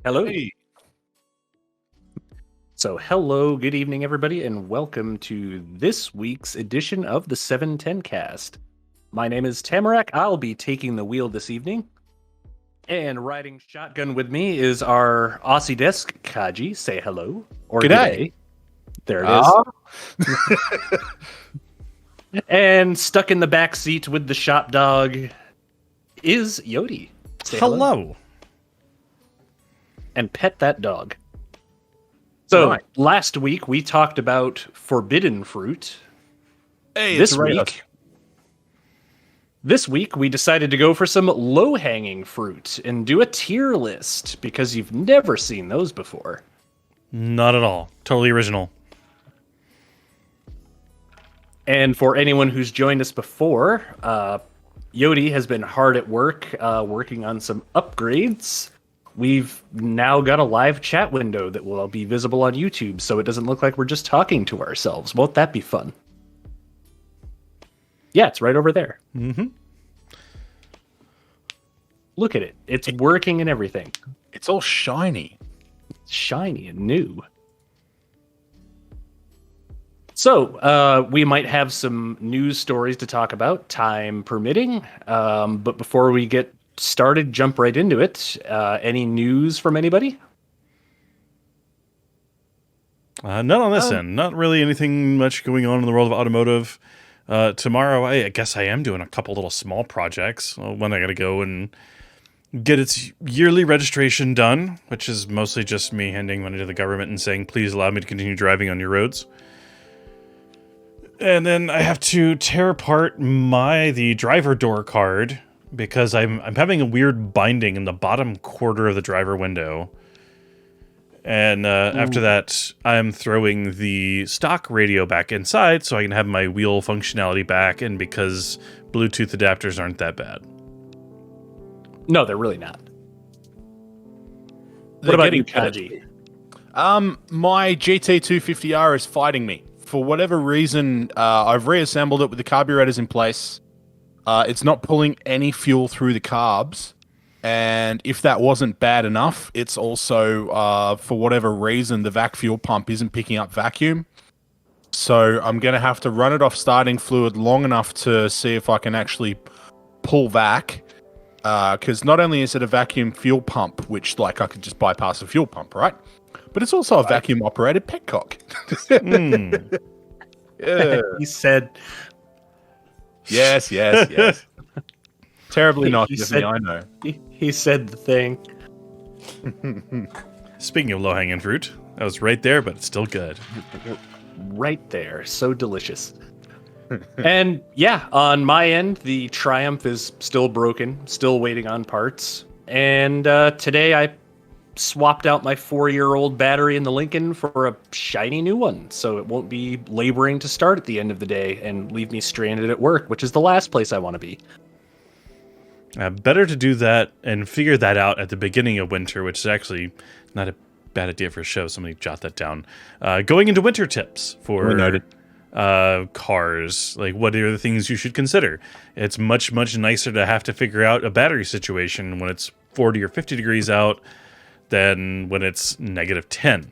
Hello. Hey, So, hello, good evening, everybody, and welcome to this week's edition of the 710 cast. My name is Tamarack. I'll be taking the wheel this evening. And riding shotgun with me is our Aussie desk, Kaji. Say hello. Or g'day. There it Ah, is. And stuck in the back seat with the shop dog is Yotie. Say Hello. and pet that dog. So, Right. last week we talked about forbidden fruit. Hey, This it's Ray. This week, we decided to go for some low-hanging fruit and do a tier list because you've never seen those before. Not at all. Totally original. And for anyone who's joined us before, Yotie has been hard at work working on some upgrades. We've now got a live chat window that will be visible on YouTube, so it doesn't look like we're just talking to ourselves. Won't that be fun? Yeah, it's right over there. Mm-hmm. Look at it. It's working and everything. It's all shiny. Shiny and new. So, we might have some news stories to talk about, time permitting. But before we get started, jump right into it. Any news from anybody? None on this end. Not really anything much going on in the world of automotive. Tomorrow, I guess I am doing a couple little small projects. One, I got to go and get its yearly registration done, which is mostly just me handing money to the government and saying, please allow me to continue driving on your roads. And then I have to tear apart the driver door card because I'm having a weird binding in the bottom quarter of the driver window. And after that, I'm throwing the stock radio back inside so I can have my wheel functionality back, and because Bluetooth adapters aren't that bad. No, they're really not. What about you, Kaji? My GT250R is fighting me. For whatever reason, I've reassembled it with the carburetors in place. It's not pulling any fuel through the carbs. And if that wasn't bad enough, it's also, for whatever reason, the vac fuel pump isn't picking up vacuum. So I'm going to have to run it off starting fluid long enough to see if I can actually pull vac. Because not only is it a vacuum fuel pump, which I could just bypass a fuel pump, right? But it's also a vacuum-operated petcock. Yeah. He said... Yes. Terribly naughty of me, I know. He said the thing. Speaking of low-hanging fruit, I was right there, but it's still good. Right there. So delicious. And yeah, on my end, the Triumph is still broken, still waiting on parts. And today I swapped out my 4-year-old battery in the Lincoln for a shiny new one, so it won't be laboring to start at the end of the day and leave me stranded at work, which is the last place I want to be. Better to do that and figure that out at the beginning of winter, which is actually not a bad idea for a show. Somebody jot that down. Going into winter tips for cars. What are the things you should consider? It's much, much nicer to have to figure out a battery situation when it's 40 or 50 degrees out than when it's -10.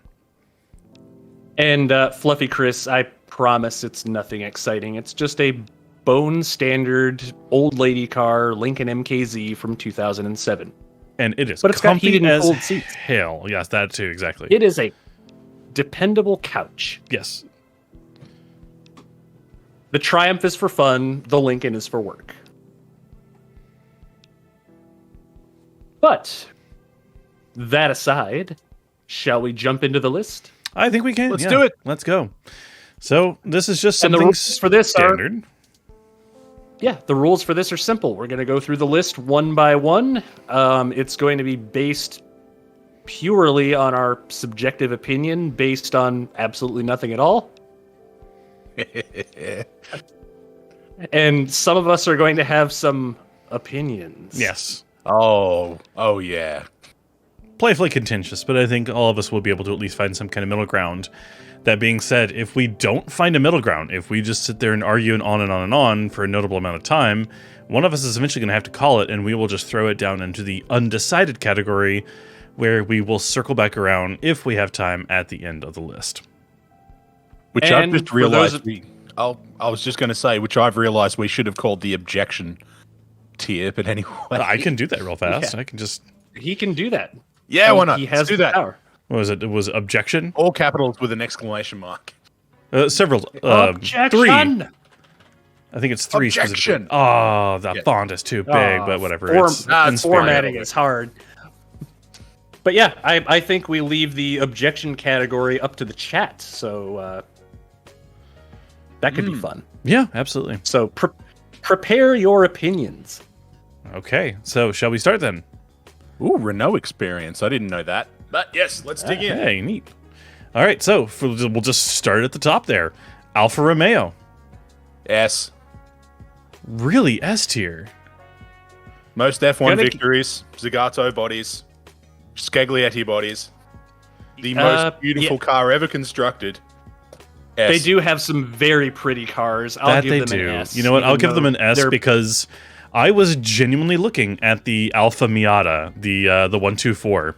And Fluffy Chris, I promise it's nothing exciting. It's just a bone standard old lady car, Lincoln MKZ from 2007. And it is But it's got comfy heated and as cold seats. hell. Yes, that too, exactly. It is a dependable couch. Yes. The Triumph is for fun. The Lincoln is for work. But that aside, shall we jump into the list? I think we can. Let's do it. Let's go. So this is just And the something rules for this standard. Yeah, the rules for this are simple. We're going to go through the list one by one. It's going to be based purely on our subjective opinion, based on absolutely nothing at all. And some of us are going to have some opinions. Yes. Oh yeah. Playfully contentious, but I think all of us will be able to at least find some kind of middle ground. That being said, if we don't find a middle ground, if we just sit there and argue and on and on and on for a notable amount of time, one of us is eventually going to have to call it, and we will just throw it down into the undecided category, where we will circle back around if we have time at the end of the list. Which And I've just for realized those- I was just going to say, which I've realized we should have called the objection tier, but anyway. I can do that real fast. Yeah. I can just... He can do that. Yeah, why not? He has Let's do the that. power. What was it? It was objection? All capitals with an exclamation mark. Several. Objection! 3. I think it's 3 Objection! specifically. Oh, the Yeah. font is too big, but whatever. It's it's formatting fine. is hard. But yeah, I think we leave the objection category up to the chat, so that could be fun. Yeah, absolutely. So prepare your opinions. Okay, so shall we start then? Ooh, Renault experience. I didn't know that. But yes, let's dig in. Hey, neat. All right, so we'll just start at the top there. Alfa Romeo. S. Really S tier. Most F1 Gonna- victories, Zagato bodies, Scaglietti bodies. The most beautiful car ever constructed. S. They do have some very pretty cars. I'll give them an S. You know what? I'll even give them an though S they're- because I was genuinely looking at the Alfa Miata, the 124,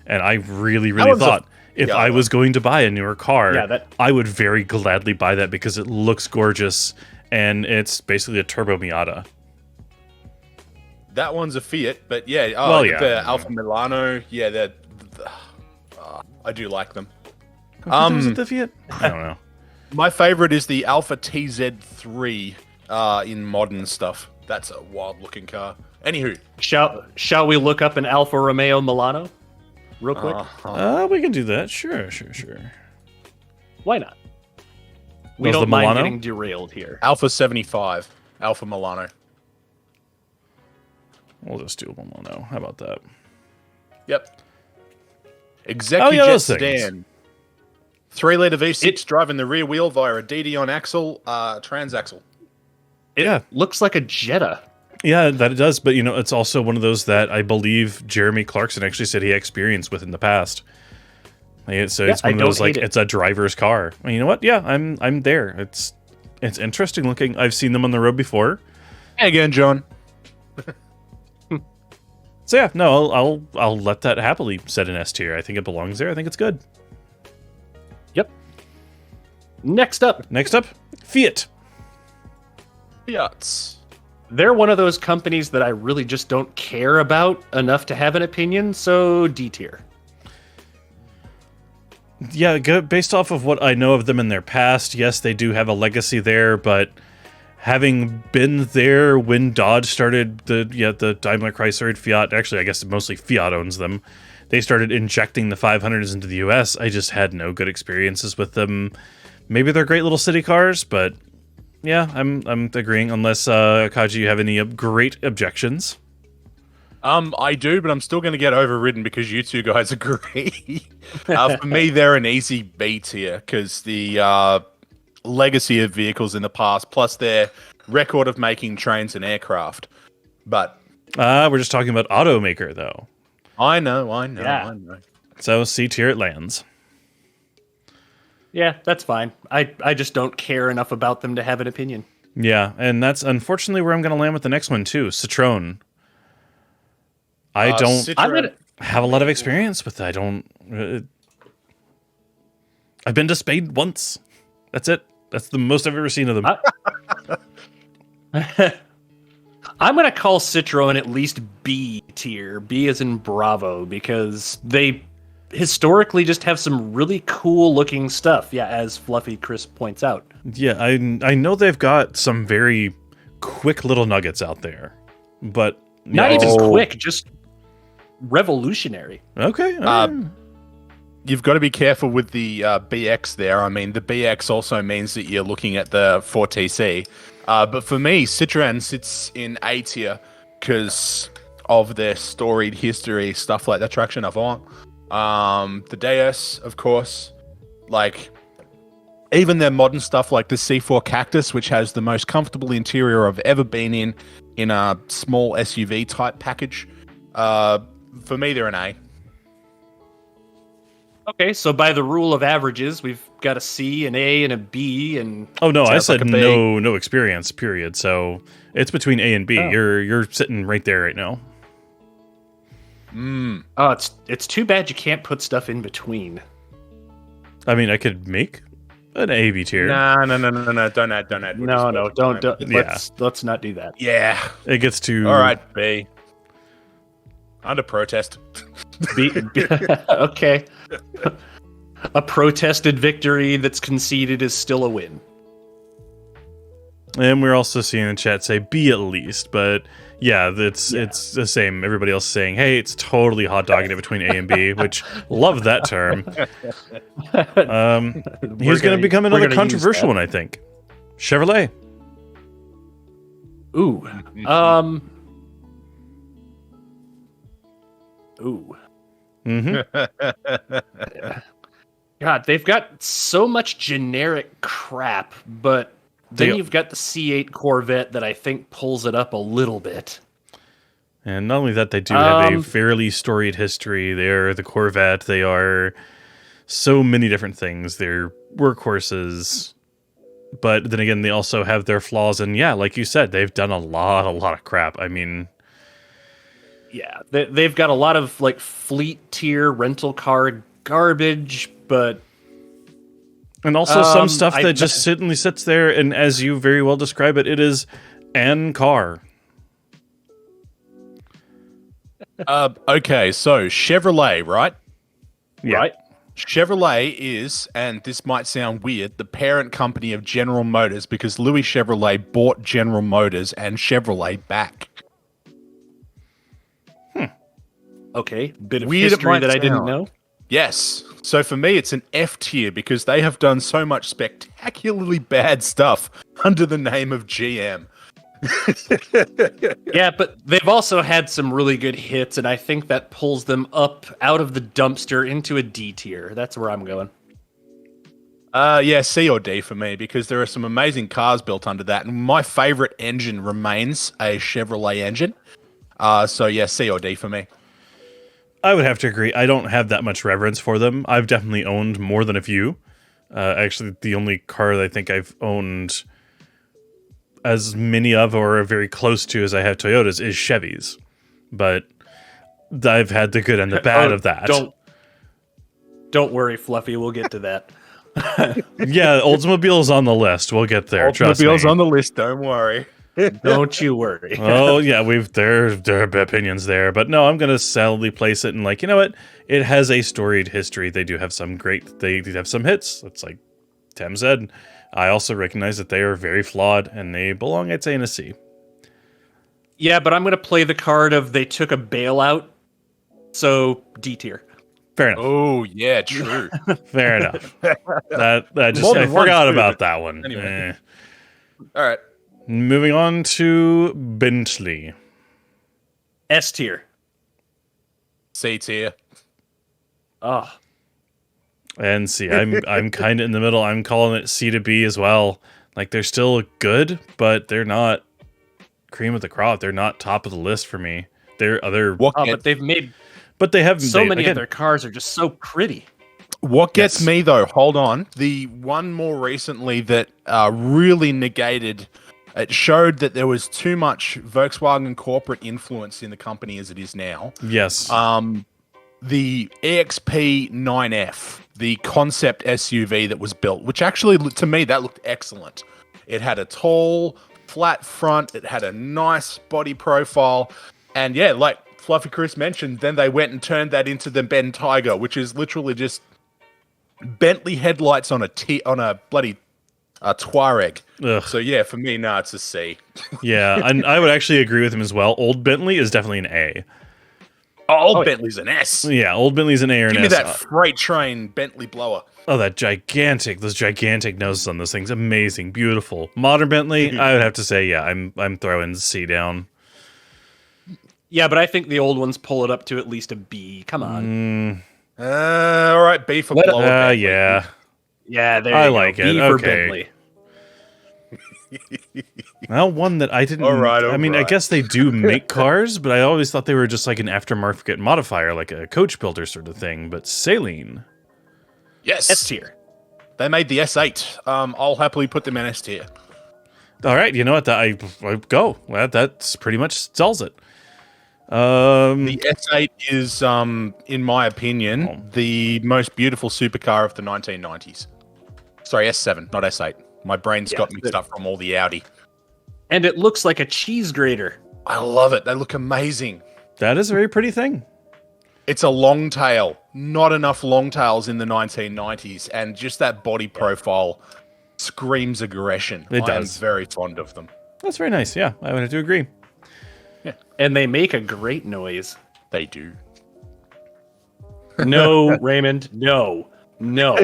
and I really one's a- thought if yeah, I was going to buy a newer car, Yeah, that- I would very gladly buy that because it looks gorgeous and it's basically a turbo Miata. That one's a Fiat, but yeah. Well, yeah. The Alfa Milano, yeah, I do like them. Was it the Fiat? I don't know. My favorite is the Alfa TZ3 in modern stuff. That's a wild looking car. Anywho, Shall we look up an Alfa Romeo Milano real quick? We can do that. Sure. Why not? We Was don't the mind Milano? getting derailed here. Alfa 75, Alfa Milano. We'll just do a Milano. How about that? Yep. Oh, Executive yeah, Jet those things. sedan. 3-litre V6 driving the rear wheel via a DD on axle, transaxle. Yeah. Looks like a Jetta. Yeah, that it does, but it's also one of those that I believe Jeremy Clarkson actually said he experienced with in the past. So it's I one of don't those like hate it. it's a driver's car. And you know what? Yeah, I'm there. It's interesting looking. I've seen them on the road before. Hey again, John. So yeah, no, I'll let that happily set in S tier. I think it belongs there. I think it's good. Yep. Next up, Next up, Fiat. Fiats. they're one of those companies that I really just don't care about enough to have an opinion, so D tier. Yeah, based off of what I know of them in their past, yes, they do have a legacy there, but having been there when Dodge started the Daimler Chrysler and Fiat, actually I guess mostly Fiat owns them, they started injecting the 500s into the US. I just had no good experiences with them. Maybe they're great little city cars, but yeah, I'm agreeing, unless Kaji, you have any great objections. I do, but I'm still going to get overridden because you two guys agree. For me, they're an easy B tier because the legacy of vehicles in the past, plus their record of making trains and aircraft. But We're just talking about automaker, though. I know. Yeah. I know. So C tier it lands. Yeah, that's fine. I just don't care enough about them to have an opinion. Yeah, and that's unfortunately where I'm going to land with the next one, too. Citroën. I don't Citroen- have a lot of experience with it. I don't... I've been to Spain once. That's it. That's the most I've ever seen of them. I'm going to call Citroën at least B tier. B as in Bravo, because they historically just have some really cool looking stuff. Yeah, as Fluffy Chris points out. Yeah, I know they've got some very quick little nuggets out there. But... Not yeah, even quick, just revolutionary. Okay. You've got to be careful with the BX there. I mean, the BX also means that you're looking at the 4TC. But for me, Citroën sits in A tier because of their storied history, stuff like the Traction Avant. The Deus, of course. Like, even their modern stuff like the C4 Cactus, which has the most comfortable interior I've ever been in a small SUV type package. For me, they're an A. Okay, so by the rule of averages, we've got a C, an A, and a B, and oh, no, I sounds said like a big- no experience, period. So it's between A and B. Oh. You're sitting right there right now. Oh, it's too bad you can't put stuff in between. I mean, I could make an A B tier. No. Don't add. No, don't. Yeah. Let's not do that. Yeah. It gets to All right, B. Under protest. Okay. A protested victory that's conceded is still a win. And we're also seeing the chat say B at least, but yeah, it's the same. Everybody else saying, hey, it's totally hot dogging it between A and B, which love that term. Here's going to become another controversial one, I think. Chevrolet. Ooh. Ooh. God, they've got so much generic crap, but then you've got the C8 Corvette that I think pulls it up a little bit. And not only that, they do have a fairly storied history. They're the Corvette. They are so many different things. They're workhorses. But then again, they also have their flaws. And yeah, like you said, they've done a lot of crap. I mean... Yeah, they've got a lot of like fleet tier rental car garbage, but... And also some stuff that just suddenly sits there, and as you very well describe it, it is an car. Okay, so Chevrolet, right? Yeah. Right? Chevrolet is, and this might sound weird, the parent company of General Motors because Louis Chevrolet bought General Motors and Chevrolet back. Okay, bit of Weird history that I didn't sound. know. Yes. So for me, it's an F tier because they have done so much spectacularly bad stuff under the name of GM. Yeah, but they've also had some really good hits, and I think that pulls them up out of the dumpster into a D tier. That's where I'm going. Yeah, C or D for me because there are some amazing cars built under that, and my favorite engine remains a Chevrolet engine. So yeah, C or D for me. I would have to agree. I don't have that much reverence for them. I've definitely owned more than a few. Actually, the only car that I think I've owned as many of or very close to as I have Toyotas is Chevys. But I've had the good and the bad of that. Don't worry, Fluffy. We'll get to that. Yeah, Oldsmobile's on the list. We'll get there. Oldsmobile's on the list. Don't worry. Don't you worry. Oh yeah, there are opinions there, but no, I'm gonna solidly place it in like, you know what? It has a storied history. They do have some they do have some hits. It's like Tem said. I also recognize that they are very flawed and they belong, I'd say, in a C. Yeah, but I'm gonna play the card of they took a bailout, so D tier. Fair enough. Oh yeah, true. Fair enough. That just I forgot about that one. Anyway. All right. Moving on to Bentley. S tier. C tier. Oh. And C. I'm kind of in the middle. I'm calling it C to B as well. Like they're still good, but they're not cream of the crop. They're not top of the list for me. But they've made. But they have so many of their cars are just so pretty. What gets me though? Hold on. The one more recently that really negated. It showed that there was too much Volkswagen corporate influence in the company as it is now. Yes. The EXP 9F, the concept SUV that was built, which actually, to me, that looked excellent. It had a tall, flat front. It had a nice body profile. And yeah, like Fluffy Chris mentioned, then they went and turned that into the Ben Tiger, which is literally just Bentley headlights on a bloody Touareg. Ugh. So yeah, for me, it's a C. Yeah, I would actually agree with him as well. Old Bentley is definitely an A. Old Bentley's an S. Yeah, Old Bentley's an A or an S. Give me that freight train Bentley blower. Oh, those gigantic noses on those things, amazing, beautiful. Modern Bentley, I would have to say, yeah, I'm throwing C down. Yeah, but I think the old ones pull it up to at least a B. Come on. All right, B for blower. Yeah. Yeah, there I you like go. it. B for Okay. Bentley. Well, one that I didn't. All right. I guess they do make cars, but I always thought they were just like an aftermarket modifier, like a coach builder sort of thing. But Saline. Yes. S tier. They made the S8. I'll happily put them in S tier. All right, you know what? I go. Well, that's pretty much sells it. The S8 is, in my opinion, the most beautiful supercar of the 1990s. Sorry, S7, not S8. My brain's got mixed up from all the Audi. And it looks like a cheese grater. I love it. They look amazing. That is a very pretty thing. It's a long tail. Not enough long tails in the 1990s, and just that body profile screams aggression. It I does. am very fond of them. That's very nice. Yeah, I would have to agree. And they make a great noise. They do. No, Raymond, no. No.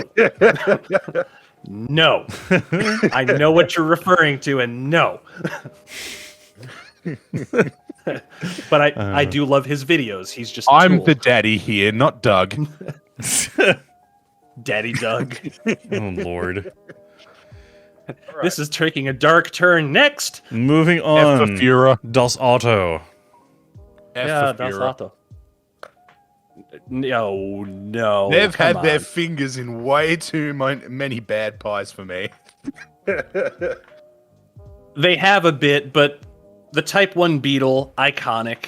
No. I know what you're referring to, and no. But I do love his videos. He's just a I'm tool. the daddy here, not Doug. Daddy Doug. Oh, Lord. This is taking a dark turn. Next. Moving F on. for Führer. Das Auto. Yeah, F for that's Führer. auto. No. They've come had their on. fingers in way too many bad pies for me. They have a bit, but the Type 1 Beetle, iconic.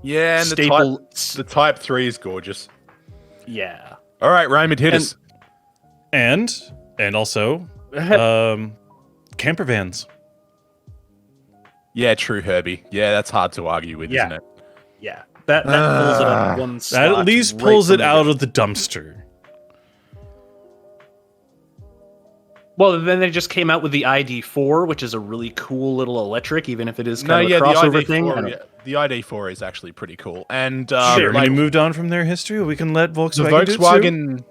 Yeah, and Staple. the Type 3 is gorgeous. Yeah. All right, Raymond, hit And- us. And also, camper vans. Yeah, true, Herbie. Yeah, that's hard to argue with, isn't it? Yeah. That pulls it up one That slot. at least right pulls from it the out get- of the dumpster. Well, then they just came out with the ID4, which is a really cool little electric, even if it is kind of a crossover thing. I don't- The ID4 is actually pretty cool. And Sure, like, we moved on from their history. We can let the Volkswagen do it too. Volkswagen.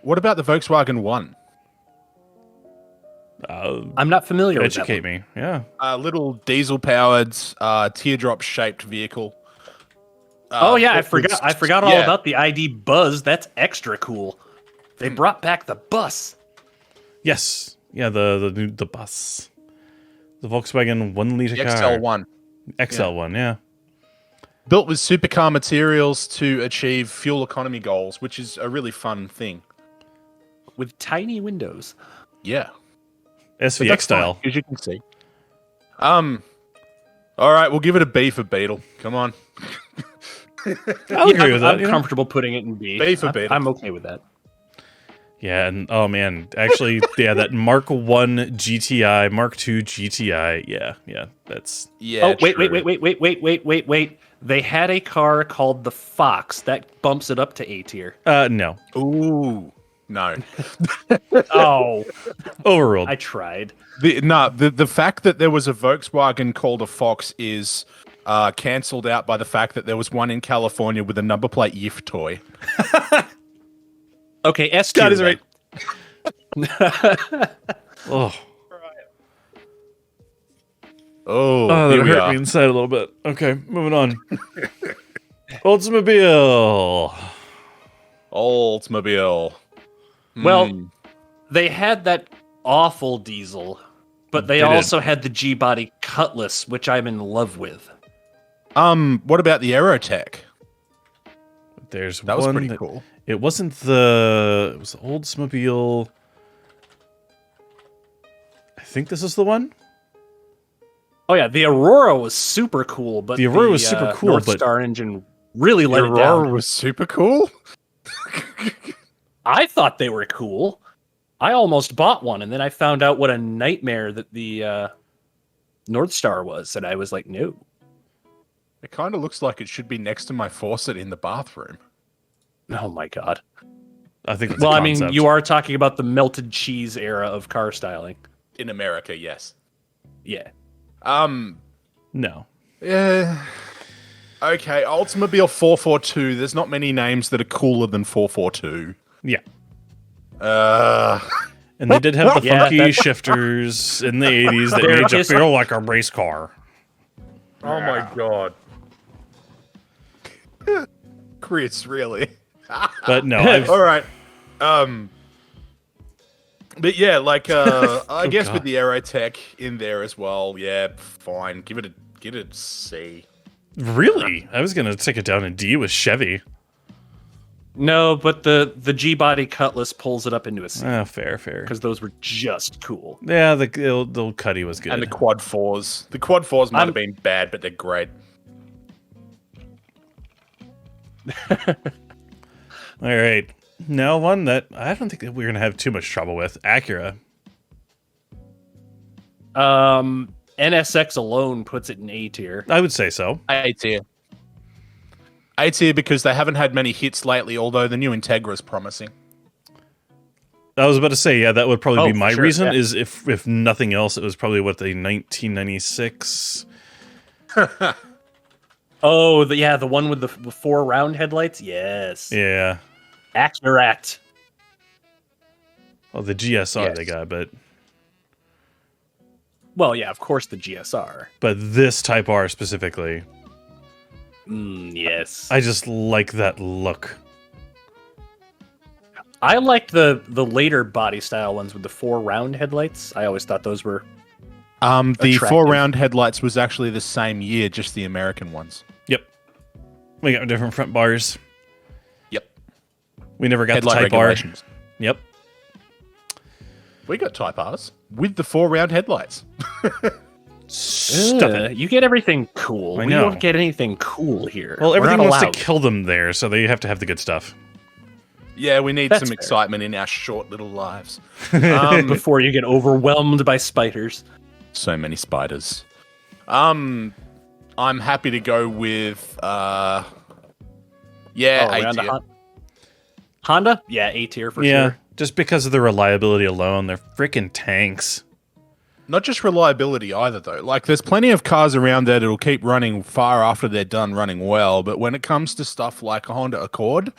What about the Volkswagen One? I'm not familiar with that. Educate me. Yeah. A little diesel-powered, teardrop-shaped vehicle. Oh yeah, I it was- forgot all yeah. about the ID Buzz. That's extra cool. They brought back the bus. Yes. Yeah. The bus. The Volkswagen 1 liter the car. XL1. XL1. Yeah. Built with supercar materials to achieve fuel economy goals, which is a really fun thing. With tiny windows. Yeah. SVX style. As you can see. All right, we'll give it a B for Beetle. Come on. I'll agree with that. I'm you know? comfortable putting it in B. B for Beetle. I'm okay with that. Yeah, and oh man, actually, yeah, that Mark 1 GTI, Mark 2 GTI, yeah, that's Yeah. Oh, wait, true. wait. They had a car called the Fox that bumps it up to A tier. no, Ooh. No. Oh, overruled. I tried. The fact that there was a Volkswagen called a Fox is cancelled out by the fact that there was one in California with a number plate Yif toy. Okay, S tier. That is right. Oh, Oh, that here we hurt are. me inside a little bit. Okay, moving on. Oldsmobile. Oldsmobile. Well, they had that awful diesel, but they They did. also had the G-body Cutlass, which I'm in love with. What about the Aerotech? There's That was one pretty that- cool. It wasn't the. It was the Oldsmobile. I think this is the one. Oh yeah, the Aurora was super cool, but The Aurora was super cool, North but- Star engine really let The it down. Aurora was super cool. I thought they were cool. I almost bought one, and then I found out what a nightmare that the North Star was, and I was like, no. It kind of looks like it should be next to my faucet in the bathroom. Oh my god. I think. That's Well, a I mean, concept. you are talking about the melted cheese era of car styling. In America, yes. Yeah. No. Yeah. Okay, Oldsmobile 442. There's not many names that are cooler than 442. Yeah. And they did have the Yeah, funky that's- shifters in the 80s that There made you is- feel like a race car. Oh my god. Chris, really? But no, All right. But yeah, like I guess God. with the Aerotech in there as well, yeah, fine. Give it a C. really? I was going to take it down in D with Chevy. No, but the G-body Cutlass pulls it up into a C, Fair. because those were just cool. Yeah, the old Cuddy was good. And the Quad 4s. The Quad 4s might I'm- have been bad, but they're great. All right. Now one that I don't think that we're going to have too much trouble with. Acura. NSX alone puts it in A tier. I would say so. A tier. A tier because they haven't had many hits lately, although the new Integra is promising. I was about to say, yeah, that would probably be my sure, reason, yeah. is if nothing else, it was probably what, the 1996... Oh, the one with the 4 round headlights? Yes. Yeah. Accurate. Oh, the GSR Yes. they got, but Well, yeah, of course the GSR. this Type R specifically, Yes. I just like that look. I liked the later body style ones with the 4 round headlights. I always thought those were The Attractive. 4 round headlights was actually the same year, just the American ones. Yep. We got different front bars. Yep. We never got Headlight the Type R. regulations. Yep. We got Type Rs with the 4 round headlights. Stuff it. You get everything cool. I We know. don't get anything cool here. Well, We're everything not wants to allowed. kill them there, so they have to have the good stuff. Yeah, we need That's some fair. excitement in our short little lives. Before you get overwhelmed by spiders. So many spiders. I'm happy to go with A around tier. Honda? Yeah, A tier for Yeah, sure. just because of the reliability alone, they're freaking tanks. Not just reliability either, though. Like, there's plenty of cars around there that'll keep running far after they're done running well. But when it comes to stuff like a Honda Accord,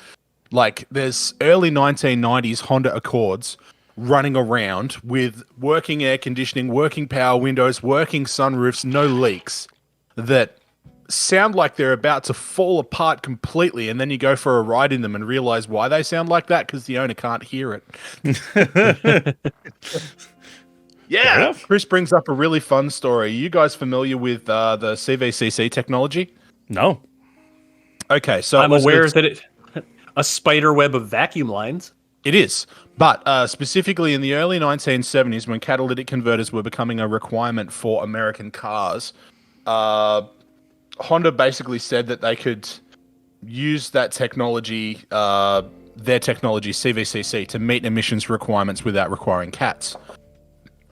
like, there's early 1990s Honda Accords running around with working air conditioning, working power windows, working sunroofs, no leaks, that sound like they're about to fall apart completely. And then you go for a ride in them and realize why they sound like that, because the owner can't hear it. Yeah, enough. Chris brings up a really fun story. You guys familiar with the CVCC technology? No. Okay, so I'm aware that a spider web of vacuum lines. it is, but specifically in the early 1970s, when catalytic converters were becoming a requirement for American cars, Honda basically said that they could use that technology, their technology, CVCC, to meet emissions requirements without requiring CATs.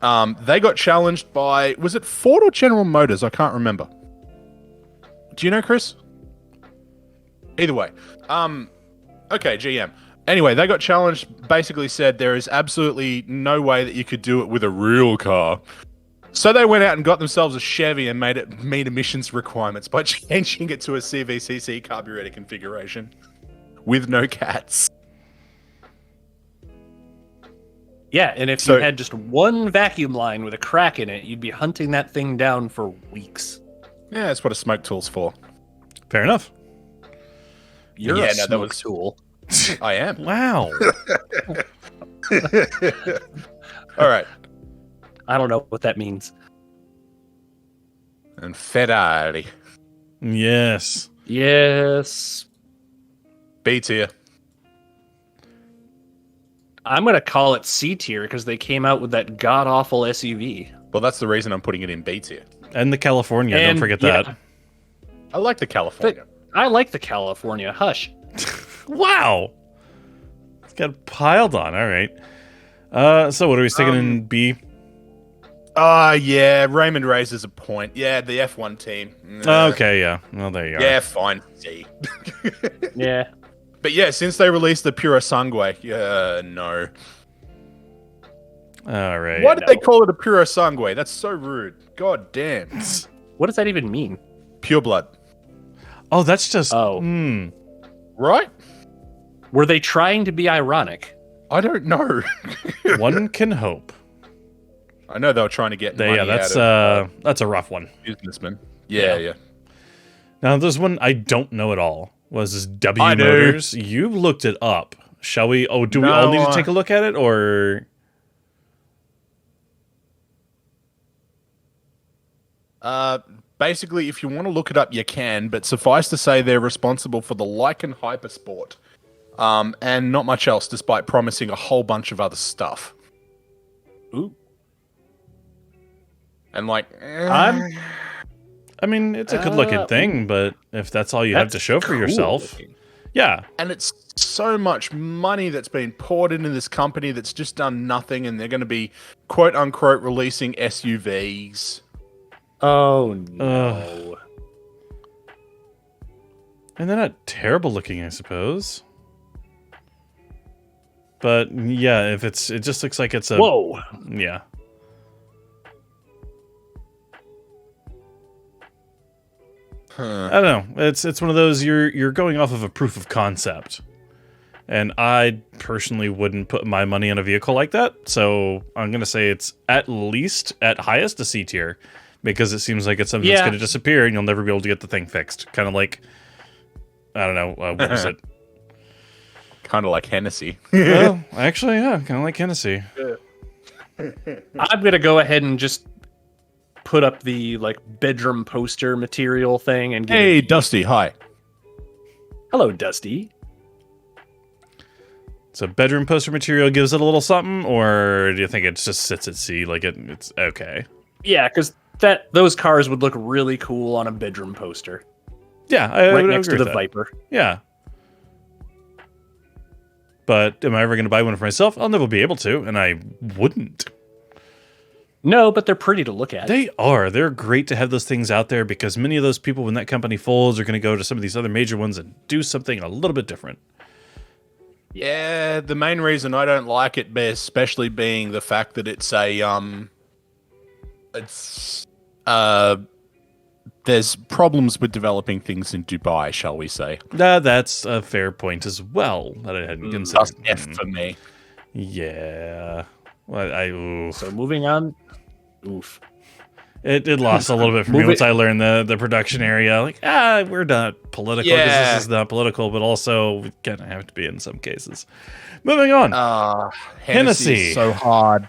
They got challenged by, was it Ford or General Motors? I can't remember. Do you know, Chris? Either way. Okay, GM. Anyway, they got challenged, basically said there is absolutely no way that you could do it with a real car. So they went out and got themselves a Chevy and made it meet emissions requirements by changing it to a CVCC carburetor configuration with no CATs. Yeah, and if So- you had just one vacuum line with a crack in it, you'd be hunting that thing down for weeks. Yeah, that's what a smoke tool's for. Fair enough. You're Yeah, a no, that smoke was- tool. I am. Wow. All right. I don't know what that means. And Ferrari. Yes. Yes. B tier. I'm going to call it C tier because they came out with that god-awful SUV. Well, that's the reason I'm putting it in B tier. And the California, don't And, forget yeah. that. I like the California. I like the California. Hush. Wow. It's got piled on. All right. So what are we sticking in B? Yeah, Raymond raises a point. Yeah, the F1 team. Nah. Okay, yeah. Well, there you are. Yeah, fine. C. Yeah. But yeah, since they released the Pura Sangue, no. All right. Why did they call it a Pura Sangue? That's so rude. God damn. What does that even mean? Pure blood. Oh, that's just... Oh. Right? Were they trying to be ironic? I don't know. One can hope. I know they were trying to get money Yeah, that's out of that's a rough one. businessmen. Yeah. Now, there's one I don't know at all. Was this W I do. Motors? You looked it up. Shall we? Oh, do we No, all need to take a look at it, or? Basically, if you want to look it up, you can, but suffice to say they're responsible for the Lycan Hypersport. And not much else, despite promising a whole bunch of other stuff. Ooh. And like, I mean, it's a good-looking thing, but if that's all you have to show for yourself, Yeah. And it's so much money that's been poured into this company that's just done nothing, and they're going to be, quote unquote, releasing SUVs. Oh no. And they're not terrible looking, I suppose. But yeah, if it just looks like it's a... Whoa. Yeah. I don't know. It's one of those you're going off of a proof of concept. And I personally wouldn't put my money on a vehicle like that. So I'm going to say it's at least, at highest, a C tier. Because it seems like it's something that's going to disappear and you'll never be able to get the thing fixed. Kind of like, I don't know, what was it? Kind of like Hennessy. Well, actually, yeah, kind of like Hennessy. I'm going to go ahead and just put up the like bedroom poster material thing and give Hey, Dusty, hi. Hello, Dusty. So bedroom poster material gives it a little something, or do you think it just sits at C? Like it's okay? Yeah, because those cars would look really cool on a bedroom poster. Yeah, I right would next to agree the with that. Viper. Yeah. But am I ever going to buy one for myself? I'll never be able to, and I wouldn't. No, but they're pretty to look at. They are. They're great to have those things out there because many of those people, when that company folds, are going to go to some of these other major ones and do something a little bit different. Yeah, the main reason I don't like it, especially being the fact that it's there's problems with developing things in Dubai, shall we say? That's a fair point as well that I hadn't considered. That's F for me. Yeah. Well, So moving on. Oof. It lost a little bit for me once I learned the production area. Like, we're not political because this is not political, but also we kind of have to be in some cases. Moving on. Hennessy. Is so hard.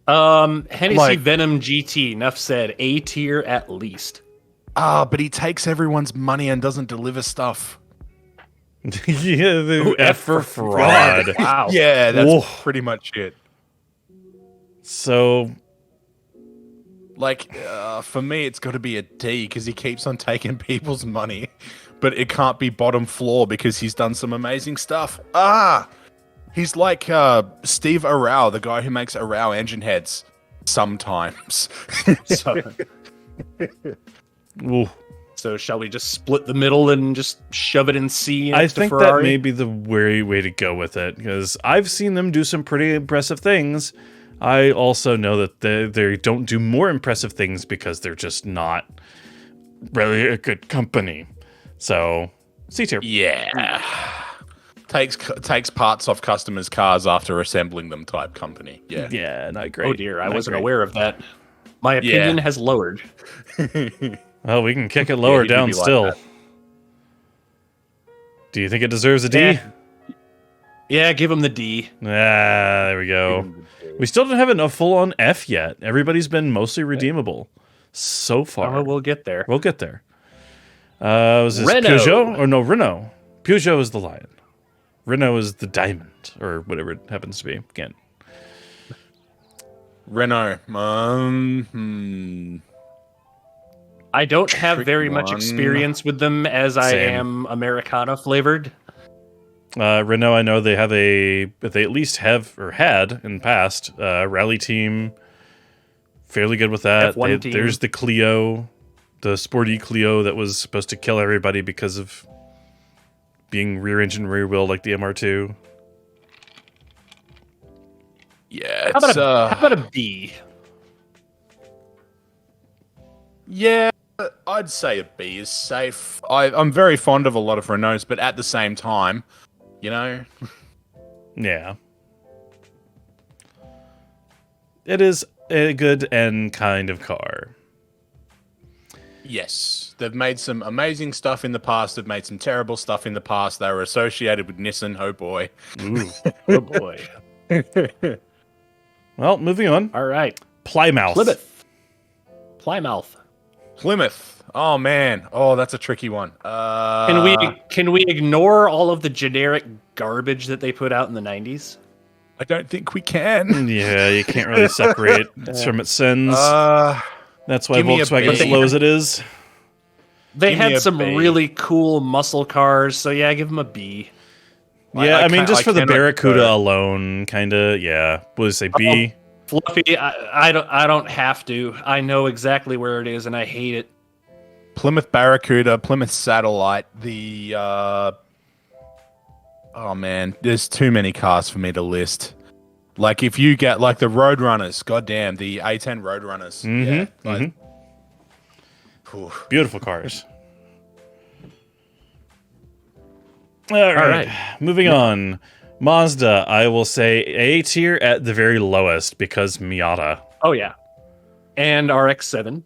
Hennessy Venom GT. Enough said. A tier at least. But he takes everyone's money and doesn't deliver stuff. Yeah, the F for fraud. Wow. Yeah, that's pretty much it. So, like, for me, it's got to be a D because he keeps on taking people's money, but it can't be bottom floor because he's done some amazing stuff. He's like Steve Arau, the guy who makes Arau engine heads. Sometimes. So shall we just split the middle and just shove it in C? I think Ferrari? that may be the way to go with it because I've seen them do some pretty impressive things. I also know that they don't do more impressive things because they're just not really a good company. So, C tier. Yeah. Takes parts off customers' cars after assembling them type company. Yeah. Yeah, not great. Oh dear, I Not wasn't great. aware of that. My opinion has lowered. Well, we can kick it lower down still. Like Do you think it deserves a D? Yeah, give him the D. There we go. We still don't have a full-on F yet. Everybody's been mostly redeemable so far. Oh, we'll get there. We'll get there. Was this Renault. Peugeot? Or no, Renault. Peugeot is the lion. Renault is the diamond, or whatever it happens to be. Again. Renault. I don't have Tricky very much one. experience with them as I Same. am Americana flavored. Renault, I know they have they at least have or had in the past rally team. Fairly good with that. F1 team. There's the Clio, the sporty Clio that was supposed to kill everybody because of being rear engine, rear wheel like the MR2. Yeah, How it's, about a B? yeah, I'd say a B is safe. I'm very fond of a lot of Renaults, but at the same time, you know, Yeah. It is a good and kind of car. yes, they've made some amazing stuff in the past. They've made some terrible stuff in the past. They were associated with Nissan. Oh boy. Ooh. Oh boy. Well, moving on. All right. Plymouth. Plymouth. Plymouth. Oh man. Oh, that's a tricky one. Can we ignore all of the generic garbage that they put out in the 90s? I don't think we can. Yeah, you can't really separate it from its sins. That's why give me a Volkswagen's B. low as it is. They Give me had a some B. really cool muscle cars, so yeah, give them a B. Yeah, I mean, just for the cannot Barracuda go. alone, kind of. Yeah, would say B. Fluffy, I don't have to. I know exactly where it is, and I hate it. Plymouth Barracuda, Plymouth Satellite, the oh man, there's too many cars for me to list. Like if you get like the Roadrunners, goddamn, the A10 Roadrunners. Yeah. Like, Beautiful cars. All right. Moving on. Mazda, I will say A tier at the very lowest because Miata. Oh yeah, and RX-7.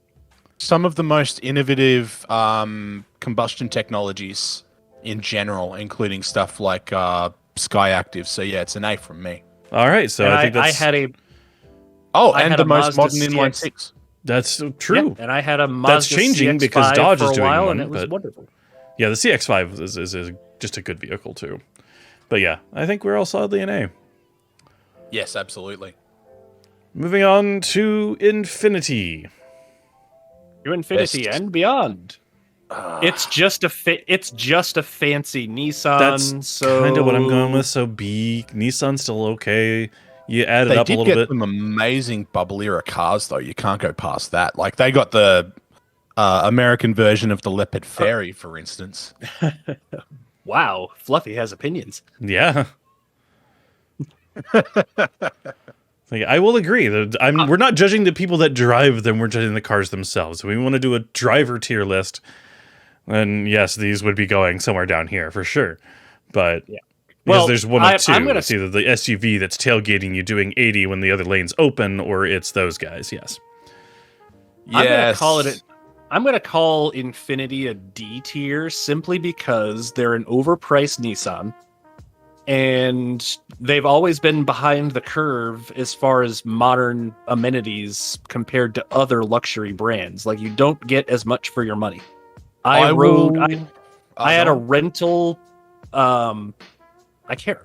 some of the most innovative combustion technologies in general, including stuff like Sky Active. So yeah, it's an A from me. All right, so And I think that's I and had the a most Mazda modern inline CX. six. that's true. Yeah, and I had a Mazda changing CX-5 because Dodge for is a doing while, one, and it was but- wonderful. Yeah, the CX-5 is just a good vehicle too. But yeah, I think we're all solidly an A. Yes, absolutely. Moving on to Infinity. To infinity Best. and beyond. It's just a fancy Nissan. That's so kind of what I'm going with. So B, Nissan's still okay. You add it They up a did little get bit. some amazing bubble era cars, though. You can't go past that. Like they got the American version of the Leopard Fairy, for instance. Wow, Fluffy has opinions. Yeah. Like, I will agree. We're not judging the people that drive them. We're judging the cars themselves. We want to do a driver tier list. And yes, these would be going somewhere down here for sure. But Yeah. well, Well, there's one of two. I'm gonna It's either the SUV that's tailgating you doing 80 when the other lane's open, or it's those guys. Yes. I'm gonna call Infinity a D tier simply because they're an overpriced Nissan, and they've always been behind the curve as far as modern amenities compared to other luxury brands. Like you don't get as much for your money. I had a rental. I can't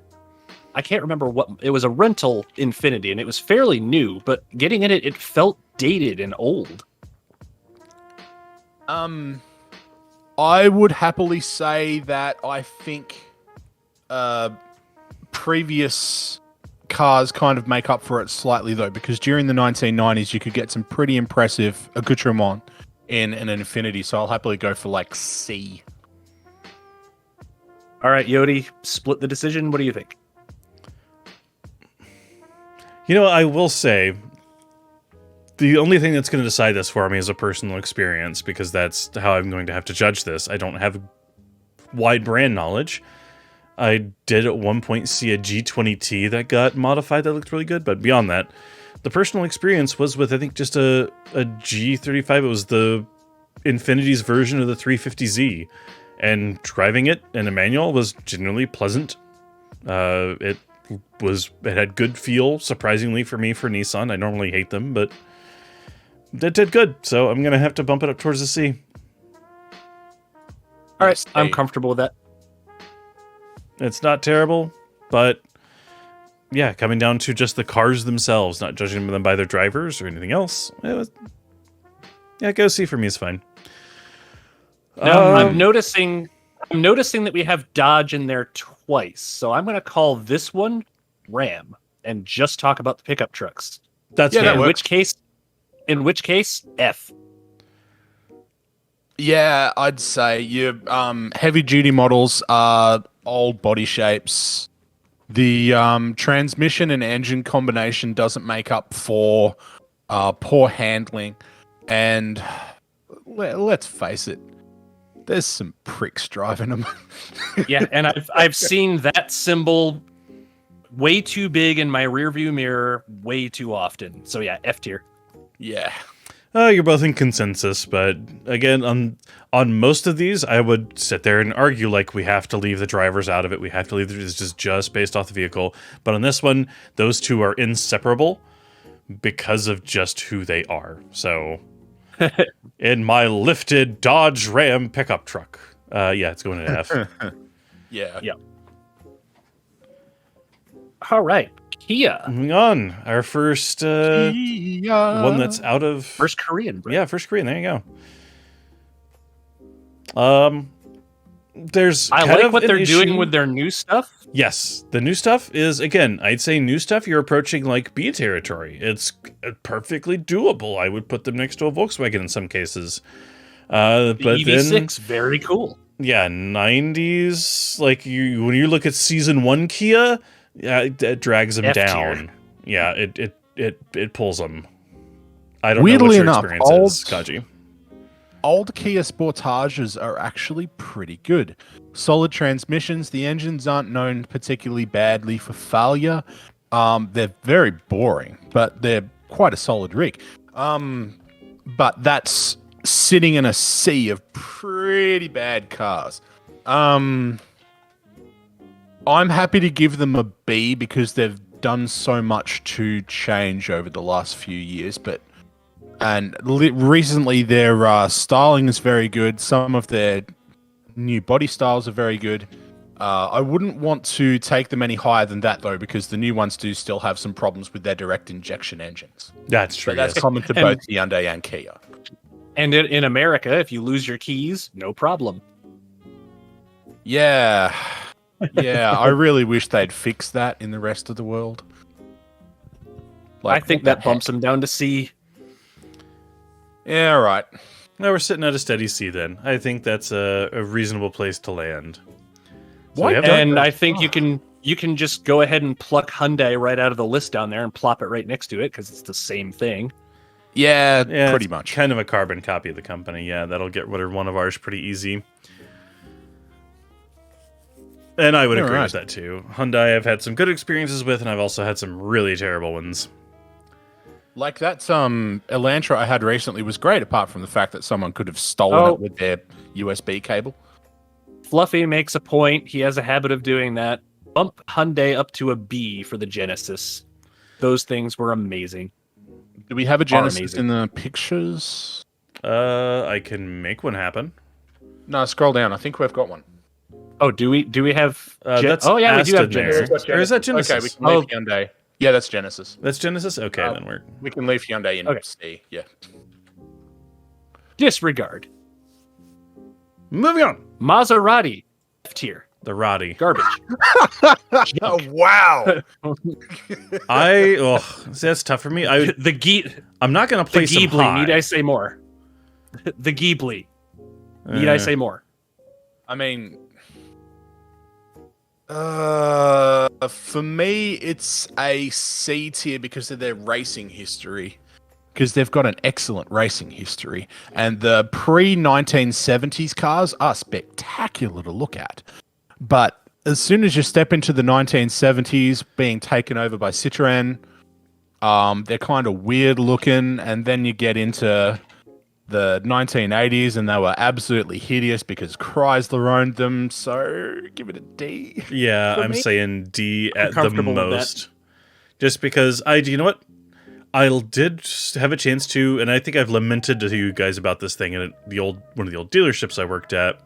remember what it was. A rental Infinity, and it was fairly new, but getting in it, it felt dated and old. I would happily say that I think previous cars kind of make up for it slightly, though, because during the 1990s you could get some pretty impressive accoutrement in an Infinity, so I'll happily go for like C. All right, Yotie, split the decision. What do you think? You know, I will say the only thing that's going to decide this for me is a personal experience, because that's how I'm going to have to judge this. I don't have wide brand knowledge. I did at one point see a G20T that got modified that looked really good, but beyond that, the personal experience was with, I think, just a G35. It was the Infinity's version of the 350Z, and driving it in a manual was generally pleasant. It had good feel, surprisingly for me, for Nissan. I normally hate them, but it did good, so I'm gonna have to bump it up towards the C. All right, I'm comfortable with that. It's not terrible, but yeah, coming down to just the cars themselves, not judging them by their drivers or anything else, go C for me is fine. Now, I'm noticing that we have Dodge in there twice, so I'm going to call this one Ram and just talk about the pickup trucks. That's Yeah, fair. that works. In which case, F. Yeah, I'd say your heavy duty models are old body shapes. The transmission and engine combination doesn't make up for poor handling, and let's face it, there's some pricks driving them. Yeah, and I've seen that symbol way too big in my rearview mirror way too often. So yeah, F tier. Yeah. You're both in consensus, but again, on most of these, I would sit there and argue like we have to leave the drivers out of it. We have to leave this just based off the vehicle. But on this one, those two are inseparable because of just who they are. So, in my lifted Dodge Ram pickup truck, it's going to F. Yeah. Yeah. All right, Kia. Moving on, our first one that's out of First Korean brand. Yeah, first Korean. There you go. There's I kind like of what an they're doing issue- with their new stuff. Yes, the new stuff is, again, I'd say new stuff, you're approaching like B territory. It's perfectly doable. I would put them next to a Volkswagen in some cases. The But EV6, very cool. yeah, 90s, like when you look at season 1 Kia, yeah, it drags them F tier. down. Yeah, it pulls them. I don't know Weirdly what your enough, experience is, Kaji. Old Kia Sportages are actually pretty good. Solid transmissions. The engines aren't known particularly badly for failure. They're very boring, but they're quite a solid rig. But that's sitting in a sea of pretty bad cars. I'm happy to give them a B because they've done so much to change over the last few years, and recently their styling is very good. Some of their new body styles are very good. I wouldn't want to take them any higher than that, though, because the new ones do still have some problems with their direct injection engines. That's true. But that's yes. common to both Hyundai and Kia. And in America, if you lose your keys, no problem. Yeah. Yeah, I really wish they'd fix that in the rest of the world. I think that bumps them down to C. Yeah, right. No, we're sitting at a steady C then. I think that's a reasonable place to land. So Why we have don't- And I think you can just go ahead and pluck Hyundai right out of the list down there and plop it right next to it because it's the same thing. Yeah, Yeah, pretty it's much. kind of a carbon copy of the company. Yeah, that'll get rid of one of ours pretty easy. And I would agree Alright. with that too. Hyundai I've had some good experiences with, and I've also had some really terrible ones. Like that Elantra I had recently was great, apart from the fact that someone could have stolen Oh. it with their USB cable. Fluffy makes a point. He has a habit of doing that. Bump Hyundai up to a B for the Genesis. Those things were amazing. Do we have a Genesis amazing. in the pictures? I can make one happen. No, scroll down. I think we've got one. Oh, do we have? That's oh yeah, we do have Aston there. Genesis. Or is that Genesis? Okay, we can leave Hyundai. Yeah, that's Genesis. That's Genesis? Okay, then We can leave Hyundai in Okay. C. Yeah. Disregard. moving on. Maserati. F tier. The Roddy. Garbage. Oh, wow. See, that's tough for me. I'm not going to The place them Ghibli. high. Need I say more? The Ghibli. Need I say more? I mean, for me, it's a C tier because of their racing history. Because they've got an excellent racing history. And the pre-1970s cars are spectacular to look at. But as soon as you step into the 1970s being taken over by Citroën, they're kind of weird looking. And then you get into the 1980s and they were absolutely hideous because Chrysler owned them. So give it a D. Yeah, For I'm me, saying D at the comfortable with that. most. Just because you know what? I did have a chance to, and I think I've lamented to you guys about this thing at one of the old dealerships I worked at.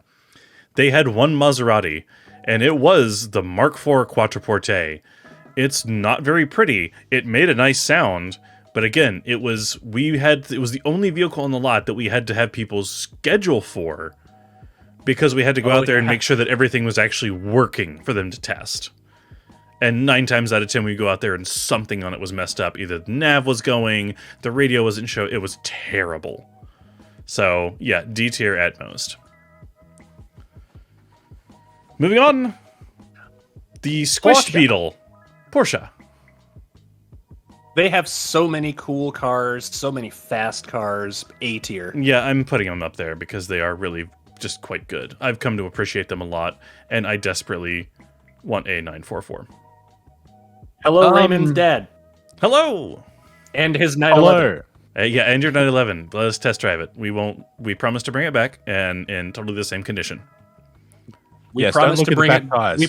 They had one Maserati, and it was the Mark IV Quattroporte. It's not very pretty. It made a nice sound, but again, it was the only vehicle on the lot that we had to have people schedule for because we had to go out there and make sure that everything was actually working for them to test. And 9 times out of 10, we go out there and something on it was messed up. Either the nav was going, the radio wasn't showing. It was terrible. So, yeah, D tier at most. Moving on. The Squished Porsche. Beetle. Porsche. They have so many cool cars, so many fast cars. A tier. Yeah, I'm putting them up there because they are really just quite good. I've come to appreciate them a lot, and I desperately want a 944. Hello, Raymond's dad. Hello! And his 911. Hello. Yeah, and your 911. Let us test drive it. We promise to bring it back and in totally the same condition. We Yes, promised don't to look bring at the it. back tires. We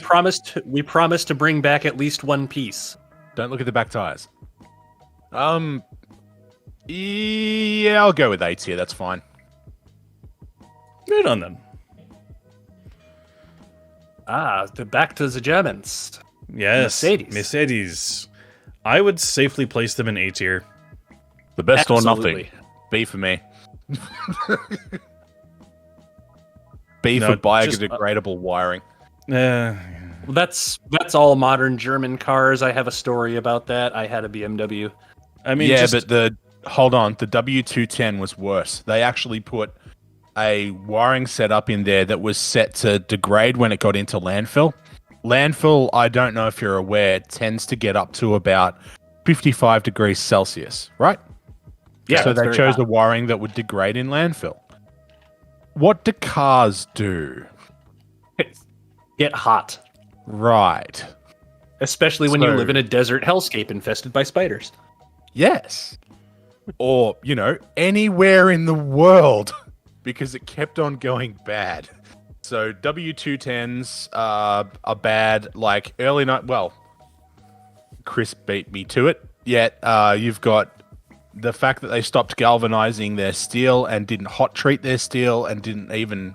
promised to bring back at least one piece. Don't look at the back tires. Yeah, I'll go with A tier. That's fine. Right on then. Back to the Germans. Yes. Mercedes. Mercedes. I would safely place them in A tier. The best Absolutely. or nothing. B for me. B No, for biodegradable wiring. Uh, Well, that's all modern German cars. I have a story about that. I had a BMW. I mean, Yeah, just, but hold on, the W210 was worse. They actually put a wiring setup in there that was set to degrade when it got into landfill. Landfill, I don't know if you're aware, tends to get up to about 55 degrees Celsius, right? Yeah, So that's they very chose hot. the wiring that would degrade in landfill. What do cars do? Get hot, Right. especially when you So- live in a desert hellscape infested by spiders. Yes. Or, anywhere in the world because it kept on going bad. So W210s are bad, like early night. Well, Chris beat me to it. Yet you've got the fact that they stopped galvanizing their steel and didn't hot treat their steel and didn't even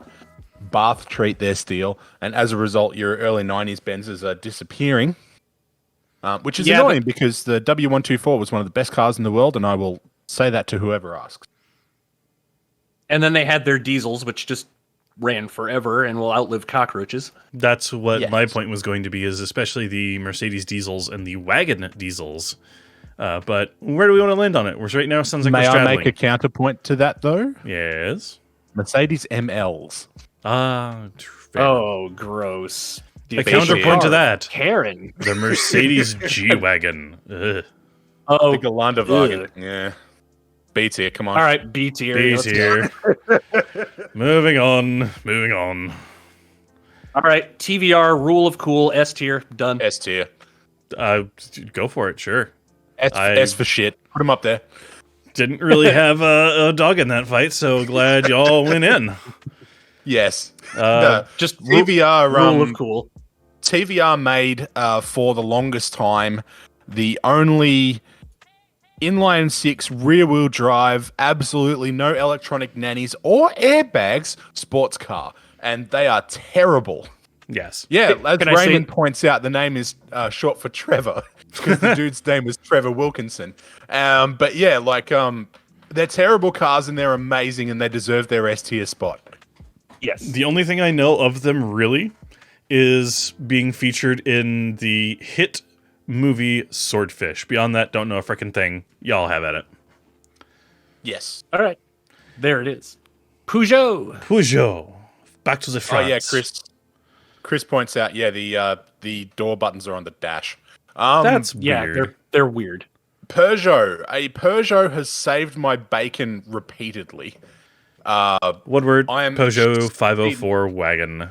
bath treat their steel. And as a result, your early 90s Benzes are disappearing. Which is Yeah, annoying because the W124 was one of the best cars in the world, and I will say that to whoever asks. And then they had their diesels, which just ran forever and will outlive cockroaches. that's what Yes. my point was going to be, is especially the Mercedes diesels and the wagon diesels. But where do we want to land on it? We're right now sounds like May we're I straddling. make a counterpoint to that, though? Yes. Mercedes MLs. Fair. Oh, gross. A counterpoint to that. Karen. The Mercedes G-Wagon. Ugh. Oh, The Gelandewagen. ugh. Yeah. B tier, come on. All right, B tier. B's let's go. here. Moving on. All right, TVR, rule of cool, S tier, done. S tier. Go for it, sure. S for shit. Put them up there. Didn't really have a dog in that fight, so glad y'all went in. Yes. Just TVR, rule of cool. TVR made for the longest time the only inline six rear wheel drive, absolutely no electronic nannies or airbags sports car, and they are terrible. Yes. Yeah, as Can I say- Raymond points out, the name is short for Trevor because the dude's name was Trevor Wilkinson. But yeah, they're terrible cars and they're amazing and they deserve their S tier spot. Yes. The only thing I know of them really is being featured in the hit movie Swordfish. Beyond that, don't know a frickin' thing. Y'all have at it. Yes. All right, there it is. Peugeot. Back to the Oh front. yeah, Chris points out. Yeah, the door buttons are on the dash. That's Yeah, weird. they're weird. Peugeot. A Peugeot has saved my bacon repeatedly. One word. I am Peugeot 504 wagon.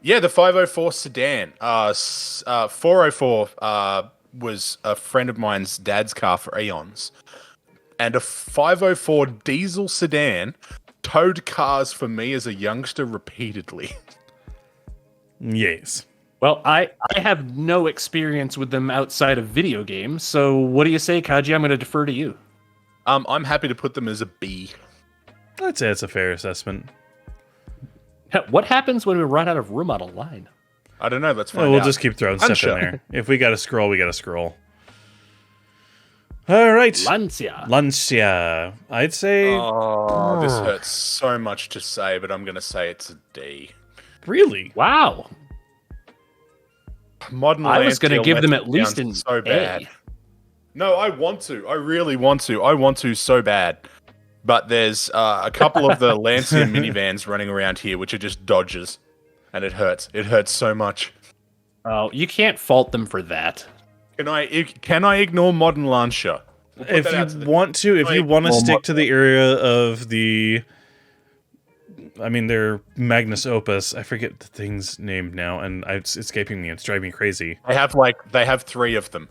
Yeah, the 504 sedan. 404 was a friend of mine's dad's car for eons. And a 504 diesel sedan towed cars for me as a youngster repeatedly. Yes. Well, I have no experience with them outside of video games, so what do you say, Kaji? I'm going to defer to you. I'm happy to put them as a B. I'd say it's a fair assessment. What happens when we run out of room on a line? I don't know. Let's find Well, we'll out. just keep throwing stuff in Unsure. there. If we got to scroll, we got to scroll. All right. Lancia. I'd say... Oh, this hurts so much to say, but I'm going to say it's a D. Really? Wow. Modern I was going to give them at least an so A. bad. No, I want to. I really want to. I want to so bad. But there's a couple of the Lancia minivans running around here, which are just Dodges, and it hurts. It hurts so much. Oh, you can't fault them for that. Can I ignore modern Lancia? We'll put If that out to you the- want to Well, stick to the area of the... I mean, they're Magnus Opus. I forget the thing's name now, and it's escaping me. It's driving me crazy. they have three of them.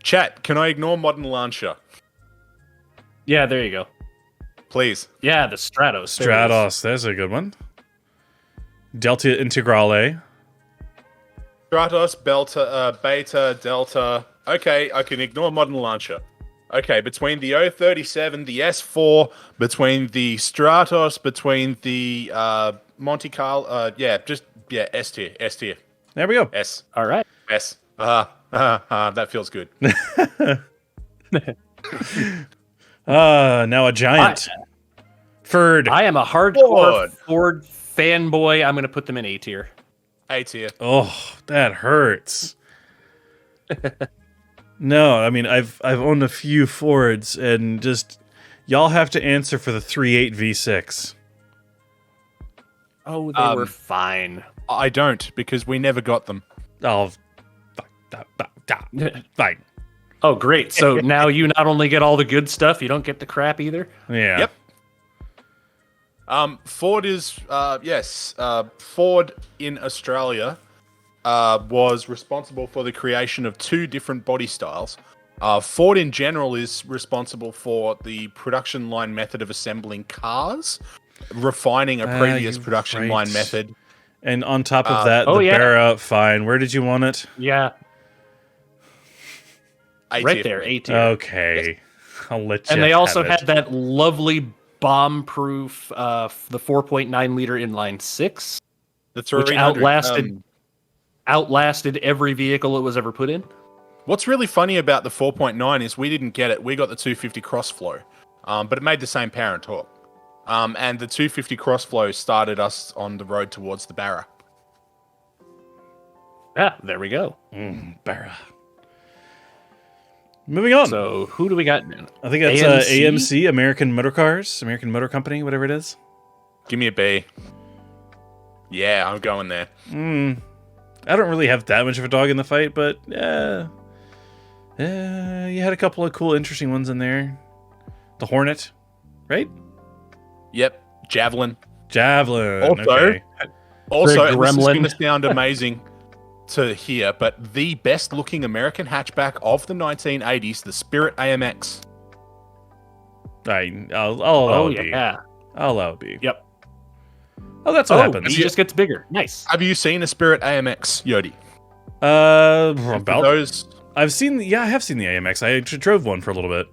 Chat, can I ignore modern Lancia? Yeah, there you go. Please. Yeah, the Stratos. There it is. Stratos, there's a good one. Delta Integrale. Stratos, Beta, Delta. Okay, I can ignore modern Lancia. Okay, between the 037, the S4, between the Stratos, between the Monte Carlo, S tier. There we go. S. All right. S. That feels good. Now a giant. Ford. I am a hardcore Ford. Ford fanboy, I'm going to put them in A tier. A tier. Oh, that hurts. No, I mean I've owned a few Fords, and just y'all have to answer for the 3.8 V6. Oh, they were fine. I don't, because we never got them. Oh, fine. Oh, great. So now you not only get all the good stuff, you don't get the crap either? Yeah. Yep. Ford is Ford in Australia was responsible for the creation of 2 different body styles. Ford in general is responsible for the production line method of assembling cars, refining a previous production line method. And on top of that, the Barra, fine. Where did you want it? Yeah. Right A-tier. there, A tier. Okay. Yes. I'll let you And they also have had that lovely bomb-proof, the 4.9 liter inline 6, which outlasted every vehicle it was ever put in. What's really funny about the 4.9 is we didn't get it. We got the 250 Crossflow, but it made the same power and torque. And the 250 Crossflow started us on the road towards the Barra. Yeah, there we go. Barra. Moving on. So who do we got? I think that's AMC, American Motor Cars, American Motor Company, whatever it is. Give me a B. Yeah, I'm going there. I don't really have that much of a dog in the fight, but you had a couple of cool, interesting ones in there. The Hornet, right? Yep. Javelin. Okay. Also, The and this is Gremlin. going to sound amazing to hear, but the best-looking American hatchback of the 1980s, the Spirit AMX. I'll allow it be. Yeah. I'll allow it be. Yep. Oh, that's what happens. He just gets bigger. Nice. Have you seen a Spirit AMX, Yotie? About Those I have seen the AMX. I drove one for a little bit.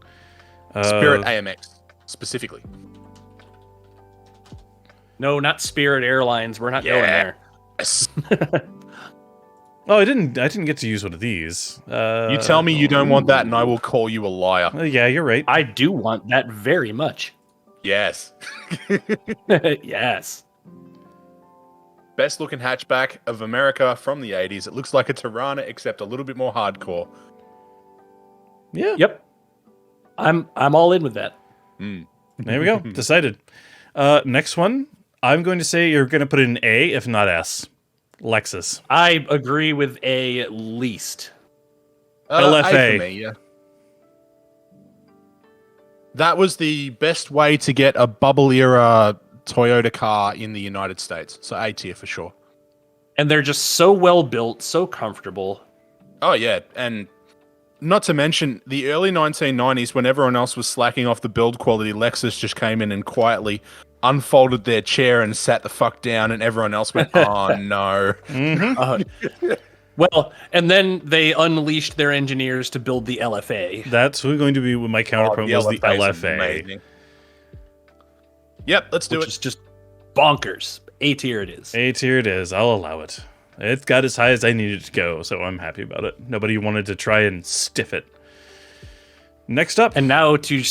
Spirit AMX specifically. No, not Spirit Airlines. We're not going there. Yes. Oh, I didn't get to use one of these. You tell me you don't want that, and I will call you a liar. Yeah, you're right. I do want that very much. Yes. Yes. Best looking hatchback of America from the 80s. It looks like a Tirana, except a little bit more hardcore. Yeah. Yep. I'm all in with that. There we go. Decided. Next one. I'm going to say you're going to put it in A, if not S. Lexus. I agree with A at least. LFA. A for me, yeah. That was the best way to get a bubble era Toyota car in the United States. So A tier for sure. And they're just so well built, so comfortable. Oh, yeah. And not to mention the early 1990s, when everyone else was slacking off the build quality, Lexus just came in and quietly unfolded their chair and sat the fuck down, and everyone else went, oh, no. Well, and then they unleashed their engineers to build the LFA. That's who's going to be my counterpoint was the LFA is LFA. amazing. Yep, let's do Which it. is just bonkers. A tier it is. A tier it is. I'll allow it. It got as high as I needed to go, so I'm happy about it. Nobody wanted to try and stiff it. Next up, And now to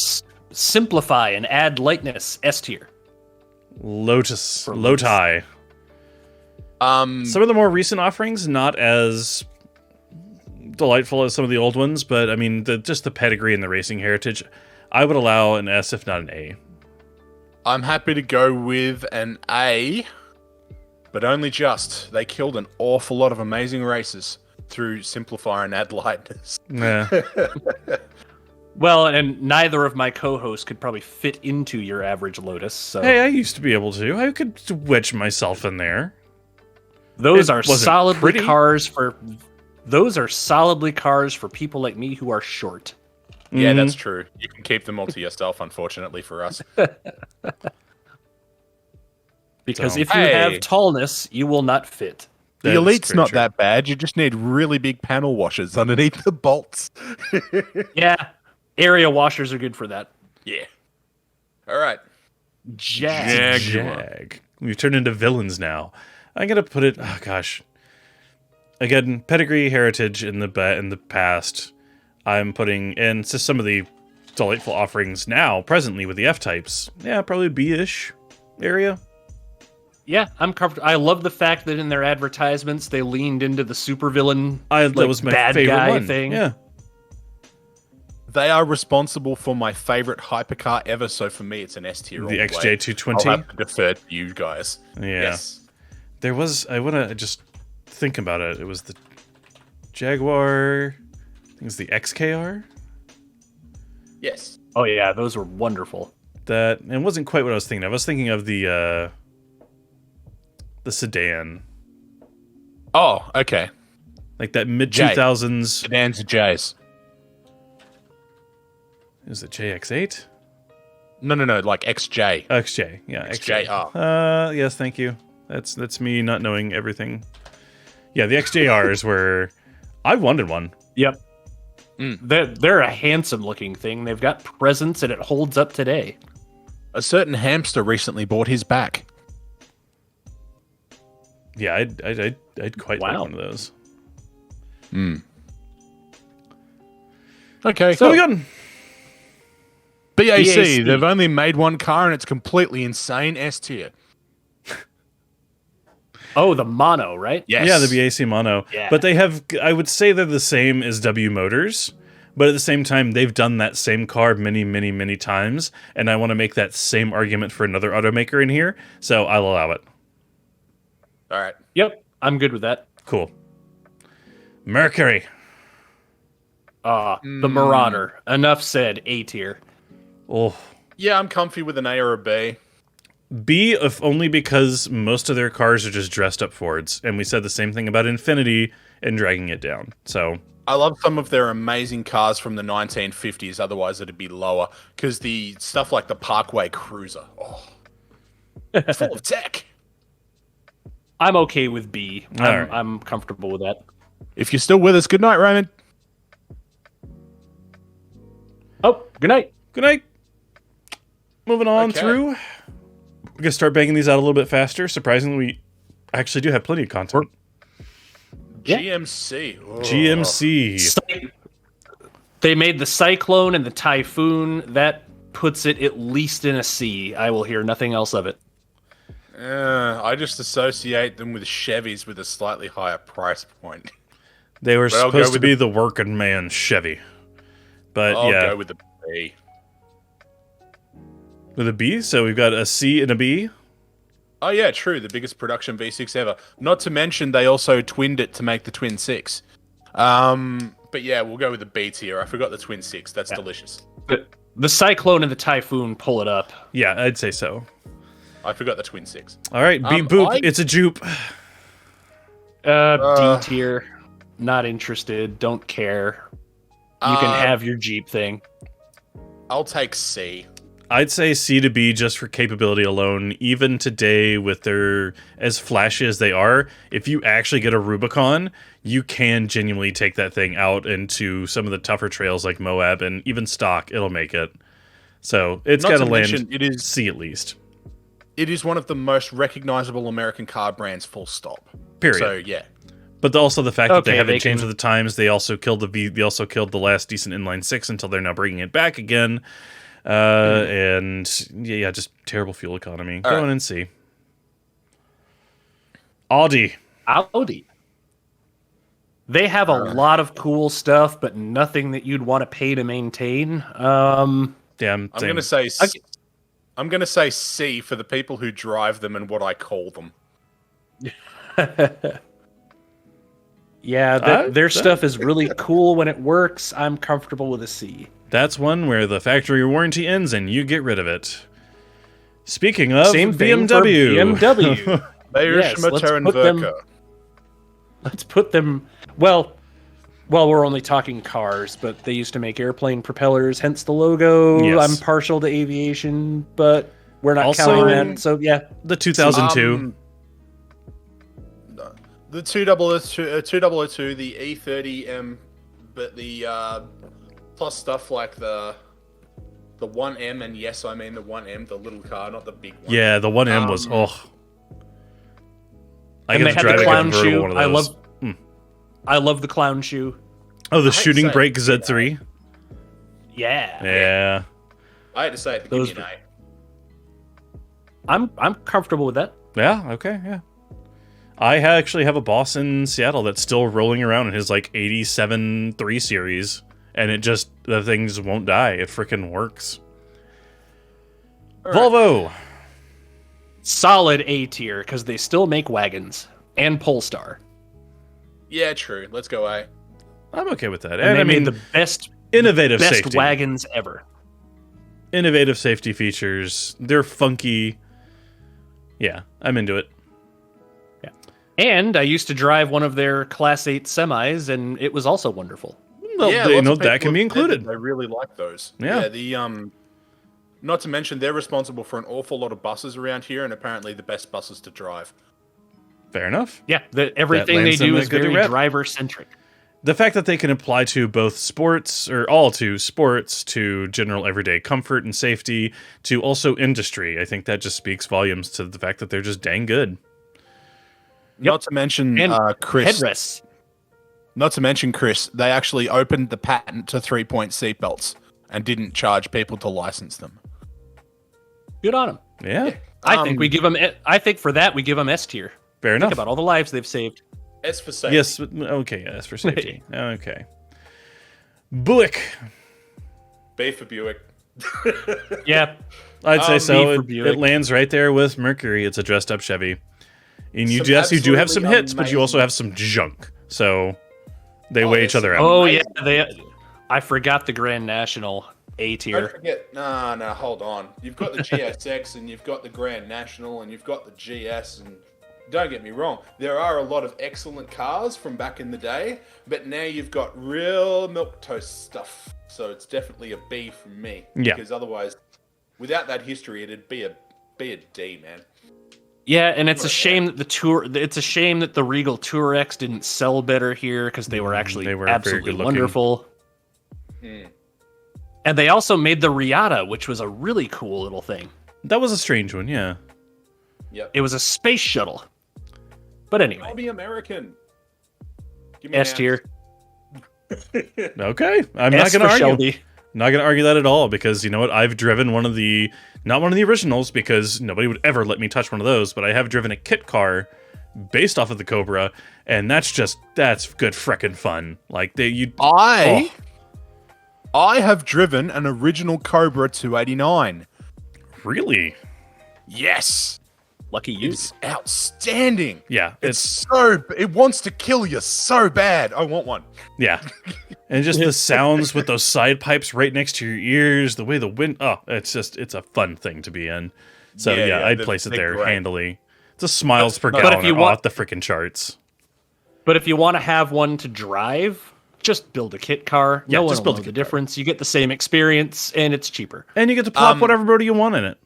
simplify and add lightness, S tier. Lotus. For Loti. Lotus. Some of the more recent offerings, not as delightful as some of the old ones, but I mean, just the pedigree and the racing heritage, I would allow an S, if not an A. I'm happy to go with an A, but only just. They killed an awful lot of amazing races through simplify and add lightness. Nah. Well, and neither of my co-hosts could probably fit into your average Lotus, so Hey, I used to be able to. I could wedge myself in there. those it are wasn't solidly pretty. cars for people like me who are short. Yeah, that's true. You can keep them all to yourself, unfortunately for us. Because So- if you have tallness, you will not fit. The That's Elite's very not true. that bad. You just need really big panel washers underneath the bolts. Yeah, area washers are good for that. Yeah. All right. Jag. We've turned into villains now. I'm gonna put it. Oh gosh. Again, pedigree, heritage in the past. I'm putting in just some of the delightful offerings now, presently with the F types. Yeah, probably B-ish area. Yeah, I'm comfortable. I love the fact that in their advertisements they leaned into the supervillain, That was my bad favorite guy one. thing. Yeah. They are responsible for my favorite hypercar ever, so for me, it's an S tier. The all the way. XJ220. I'll have to defer to you guys. Yeah. Yes. There was, I want to just think about it. It was the Jaguar, I think it was the XKR. Yes. Oh yeah, those were wonderful. That, and it wasn't quite what I was thinking of. I was thinking of the sedan. Oh, okay. Like that mid-2000s. Sedans and J's. Is it JX8? No, like XJ. XJ, yeah. XJR. Yes, thank you. That's me not knowing everything. Yeah, the XJRs were... I wanted one. Yep. They're a handsome looking thing. They've got presence and it holds up today. A certain hamster recently bought his back. Yeah, I'd quite like one of those. Okay, So cool. we got... BAC, they've only made one car and it's completely insane. S tier. Oh, the mono, right? Yes. Yeah, the BAC mono. Yeah. But they have, I would say they're the same as W Motors, but at the same time, they've done that same car many, many, many times, and I want to make that same argument for another automaker in here, so I'll allow it. All right. Yep, I'm good with that. Cool. Mercury. The Marauder. Enough said. A tier. Oh. Yeah, I'm comfy with an A or a B. B, if only because most of their cars are just dressed up Fords, and we said the same thing about Infinity and dragging it down. So I love some of their amazing cars from the 1950s. Otherwise, it'd be lower because the stuff like the Parkway Cruiser, full of tech. I'm okay with B. Alright. I'm comfortable with that. If you're still with us, good night, Raymond. Oh, good night. good night. Moving on Okay. through. We're going to start banging these out a little bit faster. Surprisingly, we actually do have plenty of content. Yeah. GMC. Oh. GMC. They made the Cyclone and the Typhoon. That puts it at least in a C. I will hear nothing else of it. I just associate them with Chevys with a slightly higher price point. They were But I'll go supposed to with be the working man Chevy. But I'll yeah, go with the B. with a B. So we've got a C and a B. Oh yeah, true. The biggest production V6 ever. Not to mention they also twinned it to make the Twin 6. But yeah, we'll go with the B tier. I forgot the Twin 6. That's delicious. The Cyclone and the Typhoon pull it up. Yeah, I'd say so. I forgot the Twin 6. All right, beep boop. It's a jupe. D tier. Not interested. Don't care. You can have your Jeep thing. I'll take C. I'd say C to B just for capability alone. Even today, with their as flashy as they are, if you actually get a Rubicon, you can genuinely take that thing out into some of the tougher trails like Moab and even stock. It'll make it. So it's got to land it is C at least. It is one of the most recognizable American car brands. Full stop. Period. So yeah. But also the fact that they Okay, haven't they changed can- with the times. They also killed They also killed the last decent inline six until they're now bringing it back again. And yeah, just terrible fuel economy. Go on and see. Audi. Audi. They have a lot of cool stuff, but nothing that you'd want to pay to maintain. Damn. I'm gonna say I'm gonna say C for the people who drive them and what I call them. Yeah, their stuff is really cool when it works. I'm comfortable with a C. That's one where the factory warranty ends and you get rid of it. Speaking of Same thing for BMW. BMW. Yes, let's put them. Well, we're only talking cars, but they used to make airplane propellers, hence the logo. Yes. I'm partial to aviation, but we're not Also- counting that. So yeah, The 2002. The 2002, the E30M, but the plus stuff like the 1M, and yes, I mean the 1M, the little car, not the big one. Yeah, the 1M was I and got they to had drive the a clown convertible shoe. one of I those. love the clown shoe. Oh, the hate to shooting say it, brake Z3. Yeah. Yeah. I had to say it. Those- Give me an A. I'm comfortable with that. Yeah, okay, yeah. I actually have a boss in Seattle that's still rolling around in his like 87 3 series, and the thing just won't die. It freaking works. All Volvo. Solid A tier because they still make wagons and Polestar. Yeah, true. Let's go A. I'm okay with that. And they I mean, made the best innovative safety. wagons ever. Innovative safety features. They're funky. Yeah, I'm into it. Yeah. And I used to drive one of their Class 8 semis, and it was also wonderful. Well, Yeah, they lots know of that people can be have said included. that they really like those. Yeah. The not to mention they're responsible for an awful lot of buses around here, and apparently the best buses to drive. Fair enough. Yeah, everything they lands them do a is good very rep. driver-centric. The fact that they can apply to both sports, or all to sports, to general everyday comfort and safety, to also industry, I think that just speaks volumes to the fact that they're just dang good. Not to mention And Chris. headrests. Not to mention Chris. They actually opened the patent to 3-point seatbelts and didn't charge people to license them. Good on them. Yeah, I think we give them. I think for that we give them S tier. fair Think enough. about all the lives they've saved. As for safety. Yes, okay, yes, for safety. Okay. Buick. B for Buick. Yeah, I'd say so. B for It Buick. lands right there with Mercury. It's a dressed up Chevy. And you Some you do have some absolutely hits, but you also amazing- have some junk. So they Oh, weigh each there's other some- out. Oh yeah, I forgot the Grand National A Don't tier. forget, no, hold on. You've got the GSX and you've got the Grand National and you've got the GS and don't get me wrong, there are a lot of excellent cars from back in the day, but now you've got real milquetoast stuff. So it's definitely a B from me. Yeah. Because otherwise, without that history, it'd be a D, man. Yeah, and it's a shame that It's a shame that the Regal Tour X didn't sell better here because they were actually They were very absolutely good looking. wonderful. And they also made the Riata, which was a really cool little thing. That was a strange one, yeah. Yep. It was a space shuttle. But anyway, I'll be American. Give me S an tier. Okay. I'm not S going to for argue. Shelby. Not going to argue that at all because you know what? I've driven not one of the originals because nobody would ever let me touch one of those, but I have driven a kit car based off of the Cobra, and that's good frickin' fun. Like I have driven an original Cobra 289. Really? Yes. Lucky you. It's outstanding. Yeah, It wants to kill you so bad. I want one. yeah. And just the sounds with those side pipes right next to your ears, the way the wind, it's a fun thing to be in. So yeah, I'd place it they're there great. handily. It's a miles per But gallon if you off want- the freaking charts. But if you want to have one to drive, just build a kit car. Yeah, No one just will build know a the kit car. difference. You get the same experience, and it's cheaper. And you get to plop whatever motor you want in it.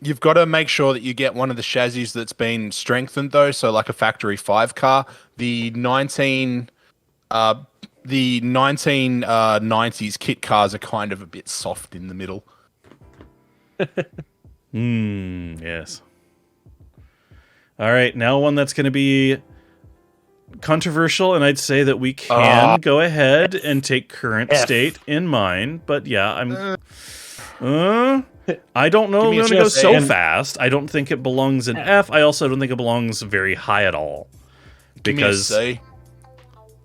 You've got to make sure that you get one of the chassis that's been strengthened, though. So, like a factory 5 car, the 1990s kit cars are kind of a bit soft in the middle. Yes. All right, now one that's going to be controversial, and I'd say that we can go ahead and take current F. state in mind. But yeah, I don't know. Give I'm me a going to go chance, so and- fast. I don't think it belongs in F. I also don't think it belongs very high at all. Give me a Because C.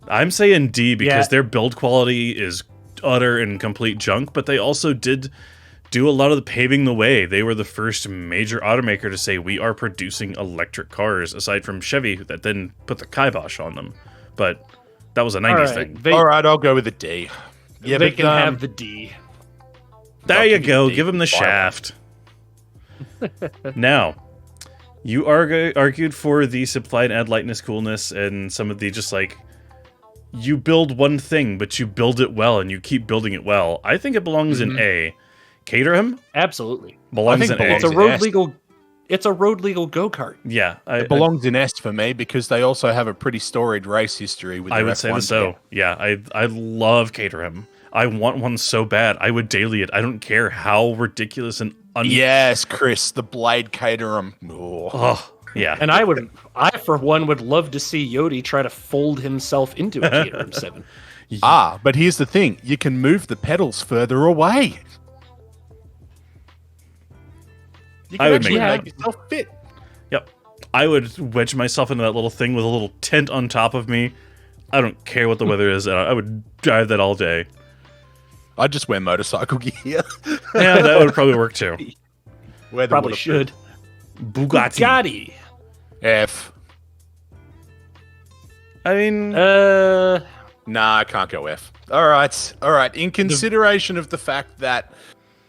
I'm saying D because Yeah. their build quality is utter and complete junk, but they also did do a lot of the paving the way. They were the first major automaker to say we are producing electric cars, aside from Chevy that then put the kibosh on them. But that was a 90s thing. All right, I'll go with a D. Yeah, they but, can have the D. There I'll you give you go. a D. Give him the Buy one. shaft. Now, you argued for the supplied add lightness, coolness, and some of the just like you build one thing, but you build it well and you keep building it well. I think it belongs in A. Caterham Absolutely. belongs think in A. It's a in road S. legal. It's a road legal go kart. Yeah, It belongs in S for me because they also have a pretty storied race history with I their would say F1 so. kit. Yeah, I love Caterham. I want one so bad. I would daily it. I don't care how ridiculous and Yes, Chris, the Blade Caterham. Oh. Oh, yeah. And I for one would love to see Yotie try to fold himself into a Caterham 7. But here's the thing. You can move the pedals further away. You I can would actually make make yourself fit. Yep. I would wedge myself into that little thing with a little tent on top of me. I don't care what the weather is. I would drive that all day. I'd just wear motorcycle gear. Yeah, that would probably work too. Probably should. Bugatti. F. I mean, Nah, I can't go F. All right. In consideration of the fact that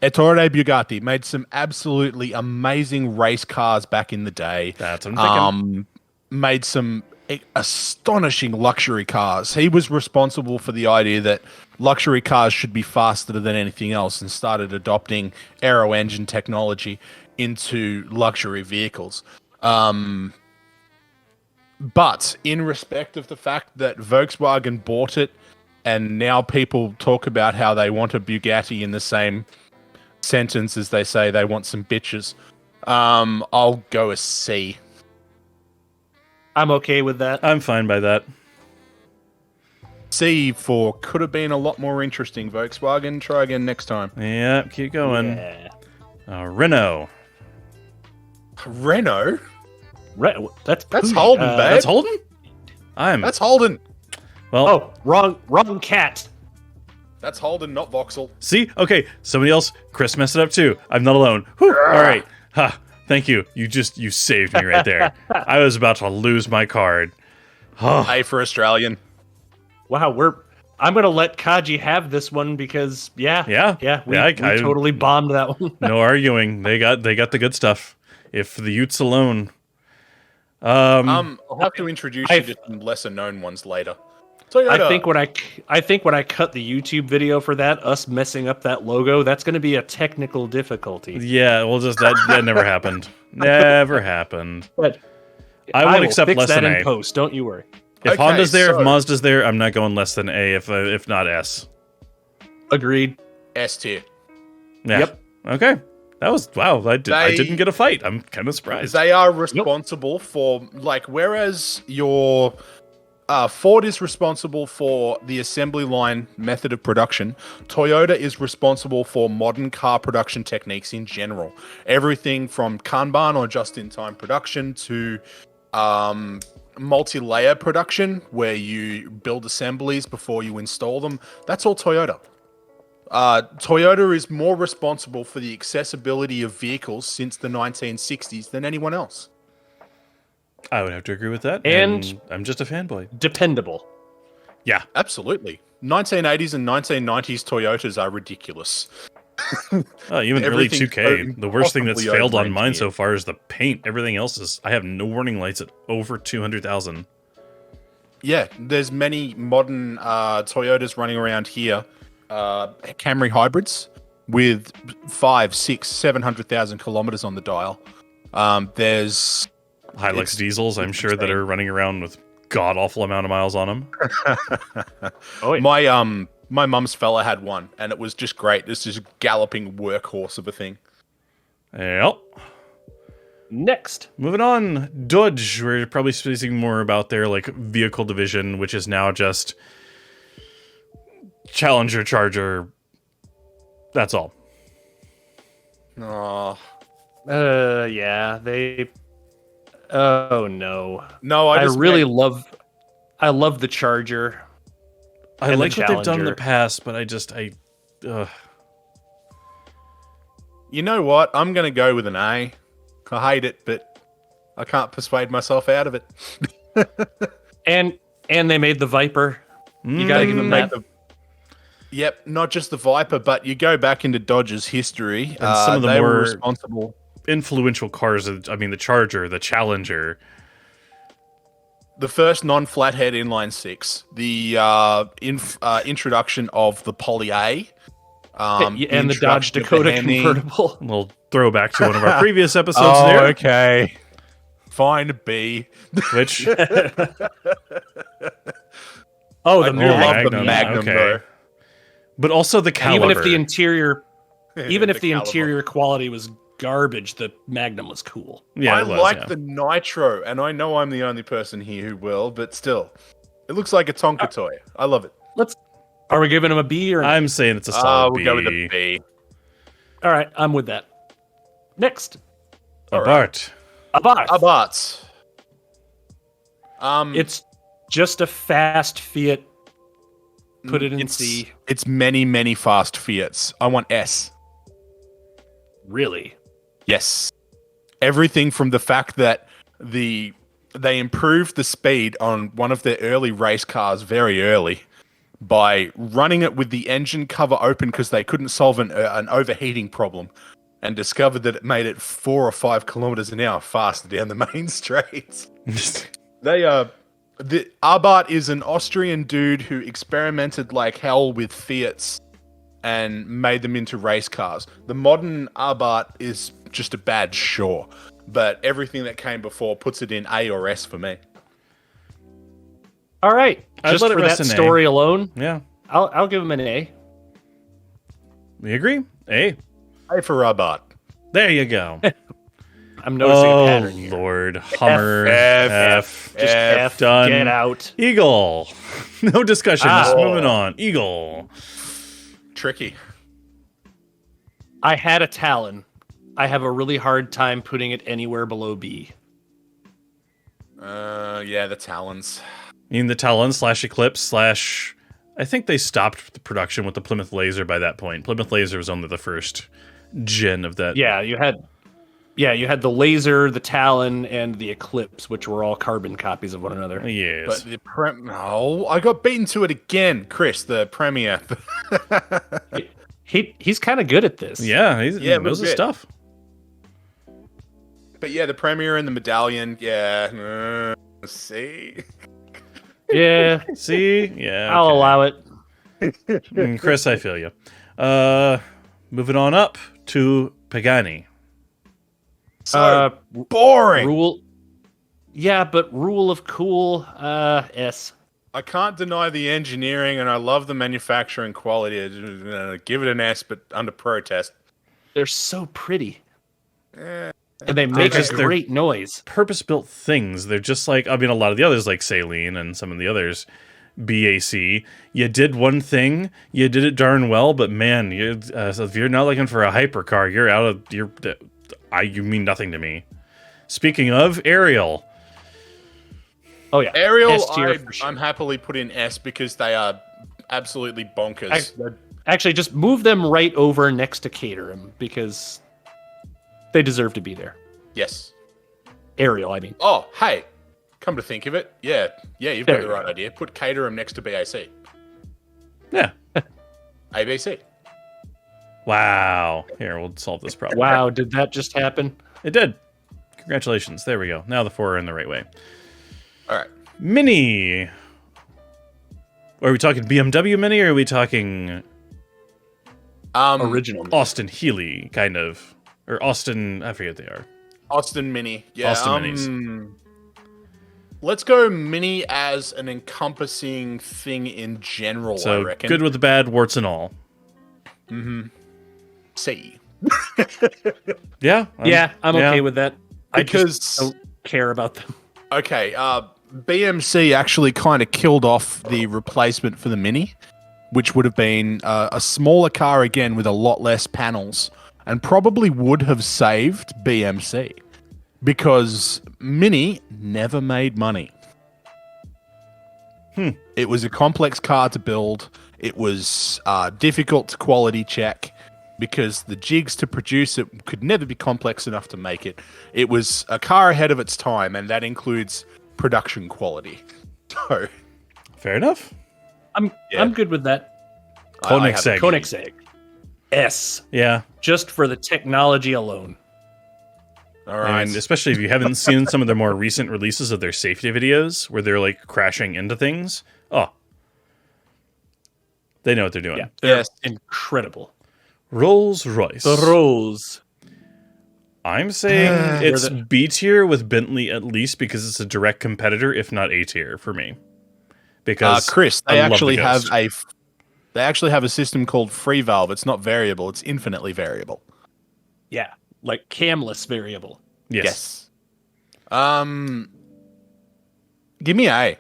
Ettore Bugatti made some absolutely amazing race cars back in the day. That's what I'm thinking. Made some astonishing luxury cars. He was responsible for the idea that luxury cars should be faster than anything else and started adopting aero engine technology into luxury vehicles. But in respect of the fact that Volkswagen bought it and now people talk about how they want a Bugatti in the same sentence as they say they want some bitches, I'll go a C. I'm okay with that. I'm fine by that. C for could have been a lot more interesting, Volkswagen. Try again next time. Yeah, keep going. Yeah. Renault. Renault? That's Holden, babe. That's Holden? That's Holden. Well, Oh, wrong cat. That's Holden, not Vauxhall. see? Okay, somebody else. Chris messed it up too. I'm not alone. Whew. All right. Ha. Thank you. You saved me right there. I was about to lose my card. Oh, A for Australian. Wow, I'm gonna let Kaji have this one because we I totally bombed that one. no arguing. They got the good stuff. If the Utes alone. I'll have to introduce you to some lesser known ones later. Toyota. I think when I cut the YouTube video for that, us messing up that logo, that's going to be a technical difficulty. Yeah, well, just that never happened. Never happened. But I would will accept fix less that than in A. post. Don't you worry. If Okay, Honda's there, so- if Mazda's there, I'm not going less than A. If not S. Agreed. S tier. Yeah. Yep. Okay. That was wow. I didn't get a fight. I'm kind of surprised. They are responsible for, whereas your Ford is responsible for the assembly line method of production, Toyota is responsible for modern car production techniques in general. Everything from Kanban or just-in-time production to multi-layer production, where you build assemblies before you install them. That's all Toyota. Toyota is more responsible for the accessibility of vehicles since the 1960s than anyone else. I would have to agree with that. And I'm just a fanboy. Dependable. Yeah. Absolutely. 1980s and 1990s Toyotas are ridiculous. Even early Everything's 2K. The worst thing that's impossibly failed on mine over-engineered. so far is the paint. Everything else is. I have no warning lights at over 200,000. Yeah, there's many modern Toyotas running around here, Camry hybrids with 500, 600, 700,000 kilometers on the dial. There's Hilux diesels, I'm sure, that insane. are running around with god awful amount of miles on them. Oh, yeah. my mum's fella had one, and it was just great. It's just galloping workhorse of a thing. Yep. Next. Moving on, Dodge. We're probably speaking more about their vehicle division, which is now just Challenger, Charger. That's all. Oh Yeah, they. Oh no. no, I love the Charger. I And like the what they've done in the Challenger. past, but You know what? I'm going to go with an A. I hate it, but I can't persuade myself out of it. And they made the Viper. You gotta give them that. Yep, not just the Viper, but you go back into Dodge's history. And some of the they were more- responsible. influential cars. I mean, the Charger, the Challenger. The first non-flathead inline six, the introduction of the Poly A, And the Dodge introduction of Dakota the Hemi. convertible. We'll throw back to one of our previous episodes Oh, there, okay. Fine, B. which Oh, I the do Magnum. love the Magnum, Magnum, okay. though. but also the Caliber. Even if the interior, even if the Caliber. interior quality was garbage, the Magnum was cool. yeah, I it was, like yeah. the Nitro, and I know I'm the only person here who will, but still. It looks like a Tonka toy. I love it. Are we giving him a B or? I'm saying it's a solid We'll go with B. the B. All right, I'm with that. Next, Abarth. Abarth. Abarth. It's just a fast Fiat. Put it in C. It's many, many fast Fiats. I want S. Really? Yes. Everything from the fact that they improved the speed on one of their early race cars very early by running it with the engine cover open because they couldn't solve an overheating problem, and discovered that it made it 4 or 5 kilometers an hour faster down the main straights. The Abarth is an Austrian dude who experimented like hell with Fiats and made them into race cars. The modern Abarth is just a bad sure, but everything that came before puts it in A or S for me. All right. I'd Just let it for rest that in A. story alone, Yeah. I'll give him an A. We agree? A. A for Abarth. There you go. I'm noticing a Oh, pattern here. Lord. Hummer. F. Just F. Done. Get out. Eagle. No discussion. Just Oh. moving on. Eagle. Tricky. I had a Talon. I have a really hard time putting it anywhere below B. Yeah, the Talons. I mean, the Talon / Eclipse / I think they stopped the production with the Plymouth Laser by that point. Plymouth Laser was only the first gen of that. Yeah, you had the Laser, the Talon, and the Eclipse, which were all carbon copies of one another. Yes. But no, I got beaten to it again, Chris, the Premier. He's kind of good at this. Yeah, he Yeah, knows his bit. stuff. But yeah, the Premier and the Medallion, yeah. See? Yeah, See? Yeah. I'll okay. allow it. Chris, I feel you. Moving on up to Pagani. So boring. Rule. Yeah, but rule of cool. S. I can't deny the engineering, and I love the manufacturing quality. Give it an S, but under protest. They're so pretty, and they make just- a they're- great noise. Purpose-built things. They're just like, I mean, a lot of the others, like Saline and some of the others, BAC. You did one thing, you did it darn well, but man, so if you're not looking for a hypercar, you're out of you mean nothing to me. Speaking of Ariel, Oh yeah, Ariel, S tier for sure. I'm happily put in S because they are absolutely bonkers. Actually, just move them right over next to Caterham because they deserve to be there. Yes. Ariel, I mean. Oh, hey, come to think of it, yeah, you've There got the you right go. idea. Put Caterham next to BAC. yeah. ABC. Wow. Here, we'll solve this problem. Wow, did that just happen? It did. Congratulations. There we go. Now the 4 are in the right way. All right. Mini. Are we talking BMW Mini or are we talking Original. Austin Healey, kind of? Or Austin, I forget what they are. Austin Mini. Yeah. Austin Minis. Let's go Mini as an encompassing thing in general, I So reckon. good with the bad, warts and all. C. Yeah. I'm okay with that. I Because- just don't care about them. Okay, BMC actually kind of killed off the replacement for the Mini, which would have been a smaller car again with a lot less panels, and probably would have saved BMC because Mini never made money. It was a complex car to build. It was difficult to quality check because the jigs to produce it could never be complex enough to make it. It was a car ahead of its time, and that includes production quality. So, Fair enough. I'm good with that. Koenigsegg. Koenigsegg. S. Yeah. Just for the technology alone. all right. And especially if you haven't seen some of their more recent releases of their safety videos where they're like crashing into things. Oh. They know what they're doing. Yeah, they're Yes. incredible. Rolls Royce. The Rose. I'm saying it's the- B tier with Bentley at least because it's a direct competitor, if not A tier for me. Because Chris, I they love the actually have Ghost. they actually have a system called free valve. It's not variable; it's infinitely variable. Yeah, like camless variable. Yes. Give me A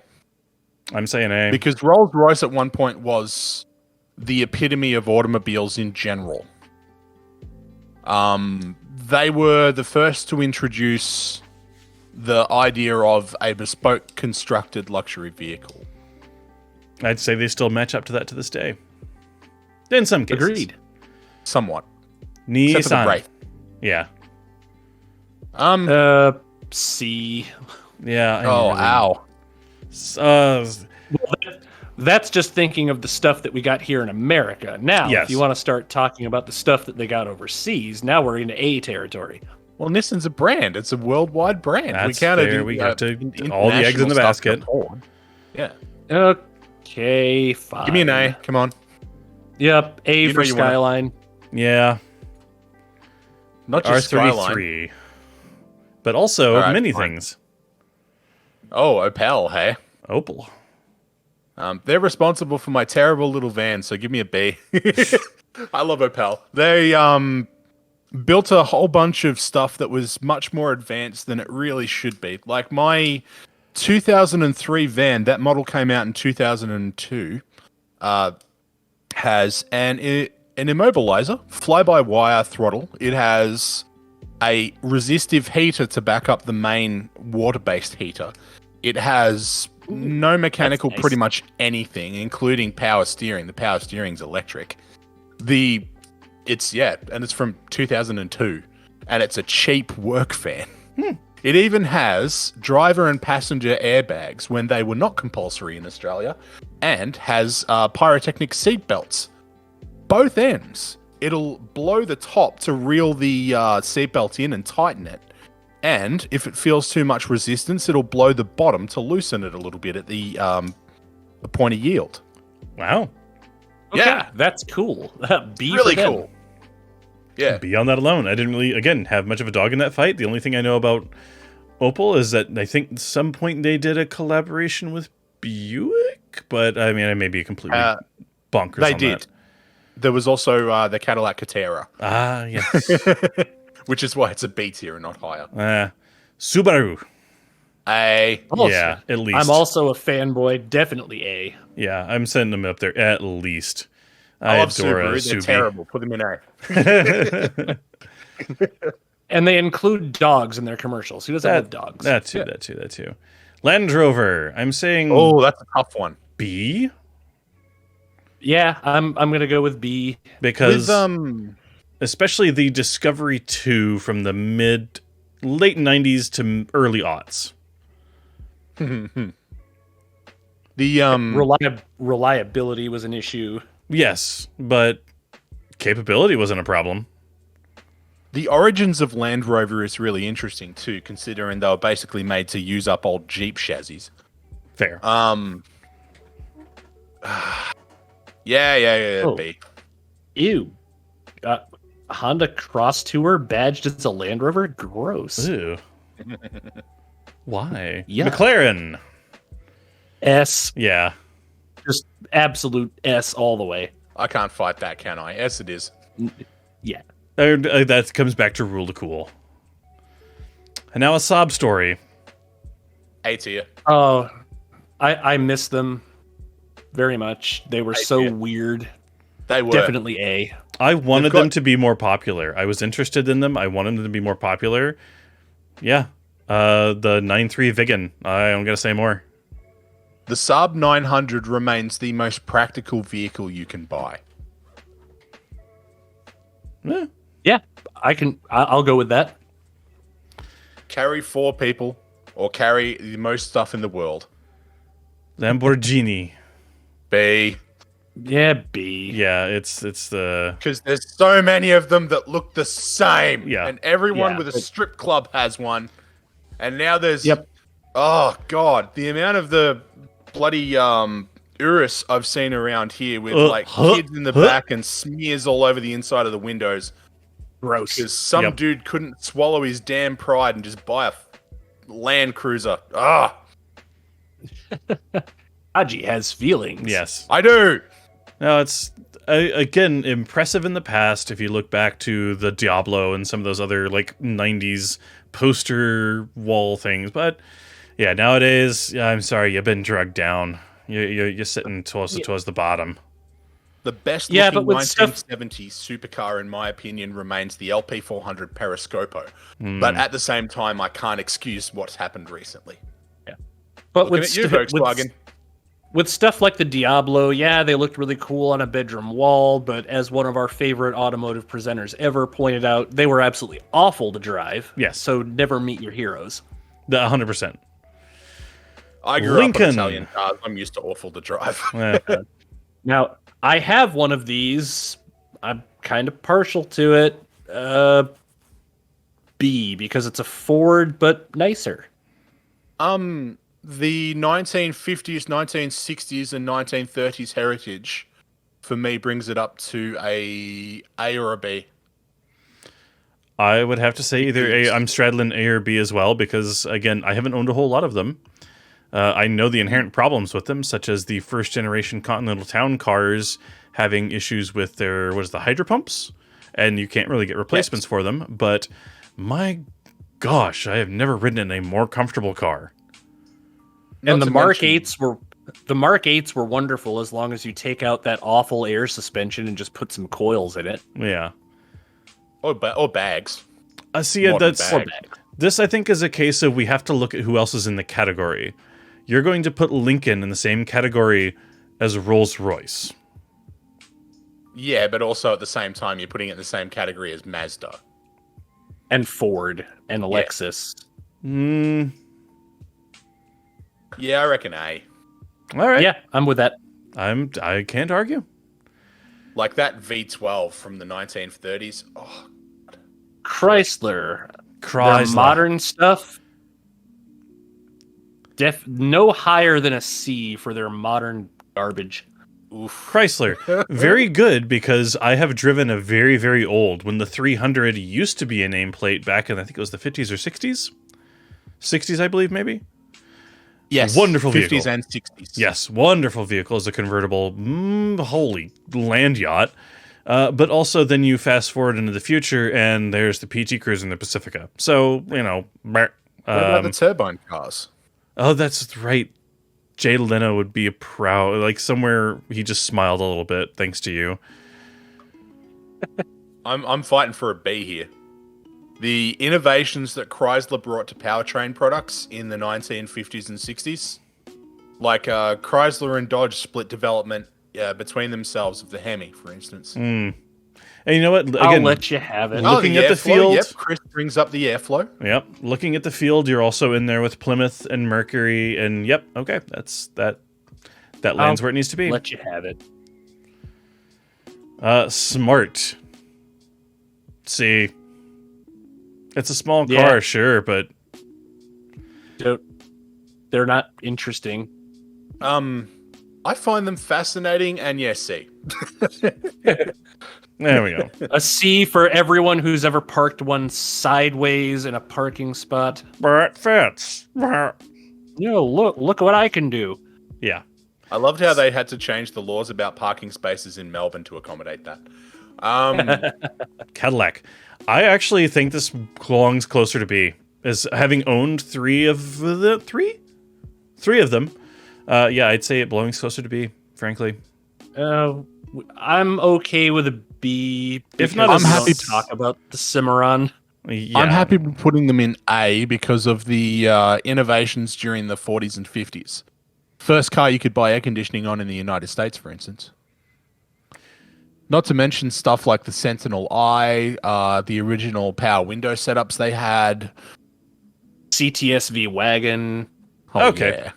I'm saying A. because Rolls Royce at one point was the epitome of automobiles in general. They were the first to introduce the idea of a bespoke constructed luxury vehicle. I'd say they still match up to that to this day. In some cases. Agreed. Somewhat. Except for the Nissan. Wraith. Yeah. C. Yeah. Ow. Well, that's just thinking of the stuff that we got here in America. Now, Yes. if you want to start talking about the stuff that they got overseas, now we're into A territory. Well, Nissan's a brand. It's a worldwide brand. That's can't fair. do, We got to all the international eggs in the stuff basket. to afford. Yeah. Okay, fine. Give me an A. Come on. Yep, A You for know you wanna- Skyline. Yeah. Not just Skyline. R33. But also All right, many fine. things. Oh, Opel, hey? Opel. They're responsible for my terrible little van, so give me a B. I love Opel. They built a whole bunch of stuff that was much more advanced than it really should be. Like my 2003 van, that model came out in 2002, has an immobilizer, fly-by-wire throttle. It has a resistive heater to back up the main water-based heater. It has no mechanical, that's nice. pretty much anything, including power steering. The power steering's electric. It's from 2002, and it's a cheap work van. It even has driver and passenger airbags when they were not compulsory in Australia, and has pyrotechnic seat belts. Both ends. It'll blow the top to reel the seatbelt in and tighten it. And if it feels too much resistance, it'll blow the bottom to loosen it a little bit at the point of yield. Wow. Okay, Yeah. that's cool. B Really for them. cool. Yeah. Beyond that alone, I didn't really, again, have much of a dog in that fight. The only thing I know about Opel is that I think at some point they did a collaboration with Buick, but I mean, I may be completely bonkers They on did. that. There was also the Cadillac Catera, Ah, yes. which is why it's a B tier and not higher. Subaru. A. Also, Yeah, at least. I'm also a fanboy. Definitely A. Yeah, I'm sending them up there at least. I love adore Subaru. They're Subi. terrible. Put them in A. And they include dogs in their commercials. Who doesn't love dogs? That too. Land Rover. I'm saying Oh, that's a tough one. B Yeah, I'm gonna go with B. because With, especially the Discovery 2 from the late 90s to early aughts. the Reliability was an issue. Yes, but capability wasn't a problem. The origins of Land Rover is really interesting too, considering they were basically made to use up old Jeep chassis. Fair. Yeah, Oh. B. Ew. Honda Cross Tour badged as a Land Rover? Gross. Ew. Why? Yeah. McLaren. S. Yeah. Just absolute S all the way. I can't fight that, can I? Yes, it is. Yeah. That comes back to rule to cool. And now a sob story. A tier. Oh, I miss them very much. They were so tier. weird. They were. Definitely A. I wanted They've got- them to be more popular. I was interested in them. I wanted them to be more popular. Yeah. The 9.3 Vigan. I'm going to say more. The Saab 900 remains the most practical vehicle you can buy. Eh. Yeah, I'll go with that. Carry 4 people or carry the most stuff in the world. Lamborghini. B. Yeah, B. Yeah, it's the... Because there's so many of them that look the same. Yeah. And everyone Yeah. with a strip club has one. And now there's... Yep. Oh, God. The amount of the bloody Urus I've seen around here with, like, kids in the back and smears all over the inside of the windows. Gross. Because some Yep. dude couldn't swallow his damn pride and just buy a Land Cruiser. Ah, Kaji has feelings. Yes. I do. No, it's again impressive in the past. If you look back to the Diablo and some of those other like '90s poster wall things, but yeah, nowadays, I'm sorry, you've been drugged down. You're sitting towards the bottom. The best Yeah, looking but with 1970s supercar, in my opinion, remains the LP400 Periscopo. But at the same time, I can't excuse what's happened recently. Yeah. But Looking with, at you, Volkswagen. with stuff like the Diablo, yeah, they looked really cool on a bedroom wall, but as one of our favorite automotive presenters ever pointed out, they were absolutely awful to drive. Yes. So never meet your heroes. 100%. I grew up on Italian cars. I'm used to awful to drive. Now, I have one of these. I'm kind of partial to it. B, because it's a Ford, but nicer. The 1950s, 1960s, and 1930s heritage, for me, brings it up to a or a B. I would have to say either A. I'm straddling A or B as well because, again, I haven't owned a whole lot of them. I know the inherent problems with them, such as the first generation Continental Town cars having issues with their, the hydro pumps, and you can't really get replacements for them. But my gosh, I have never ridden in a more comfortable car. And the Mark 8s were wonderful as long as you take out that awful air suspension and just put some coils in it. Yeah. Or bags. This I think is a case of we have to look at who else is in the category. You're going to put Lincoln in the same category as Rolls-Royce. Yeah, but also at the same time, you're putting it in the same category as Mazda. And Ford and Lexus. Yeah, I reckon A. All right. Yeah, I'm with that. I can't argue. Like that V12 from the 1930s. Oh, Chrysler. Their modern stuff. No higher than a C for their modern garbage. oof. Chrysler. Very good because I have driven a very, very old, when the 300 used to be a nameplate back in, I think it was the 50s or 60s? 60s, I believe, maybe? Yes. Wonderful 50s vehicle. and 60s. Yes, wonderful vehicle as a convertible. Holy land yacht. But also then you fast forward into the future and there's the PT Cruiser and the Pacifica. So, What about the turbine cars? Oh, that's right. Jay Leno would be somewhere he just smiled a little bit, thanks to you. I'm fighting for a B here. The innovations that Chrysler brought to powertrain products in the 1950s and 60s, like Chrysler and Dodge split development between themselves of the Hemi, for instance. And you know what? Again, I'll let you have it. Looking at the field. Yep, Chris brings up the airflow. Yep. Looking at the field, you're also in there with Plymouth and Mercury, and yep, okay, that lands where it needs to be. Let you have it. Smart. See, it's a small car, sure, but they're not interesting. I find them fascinating, and yes, C. there we go. A C for everyone who's ever parked one sideways in a parking spot. It fits. Look what I can do. Yeah. I loved how they had to change the laws about parking spaces in Melbourne to accommodate that. Cadillac. I actually think this belongs closer to B, as having owned three of them. Yeah, I'd say it belongs closer to B, frankly. I'm okay with a B. If not, I'm happy to talk about the Cimarron. Yeah. I'm happy putting them in A because of the innovations during the 40s and 50s. First car you could buy air conditioning on in the United States, for instance. Not to mention stuff like the Sentinel Eye, the original power window setups they had. CTSV wagon. Oh, okay.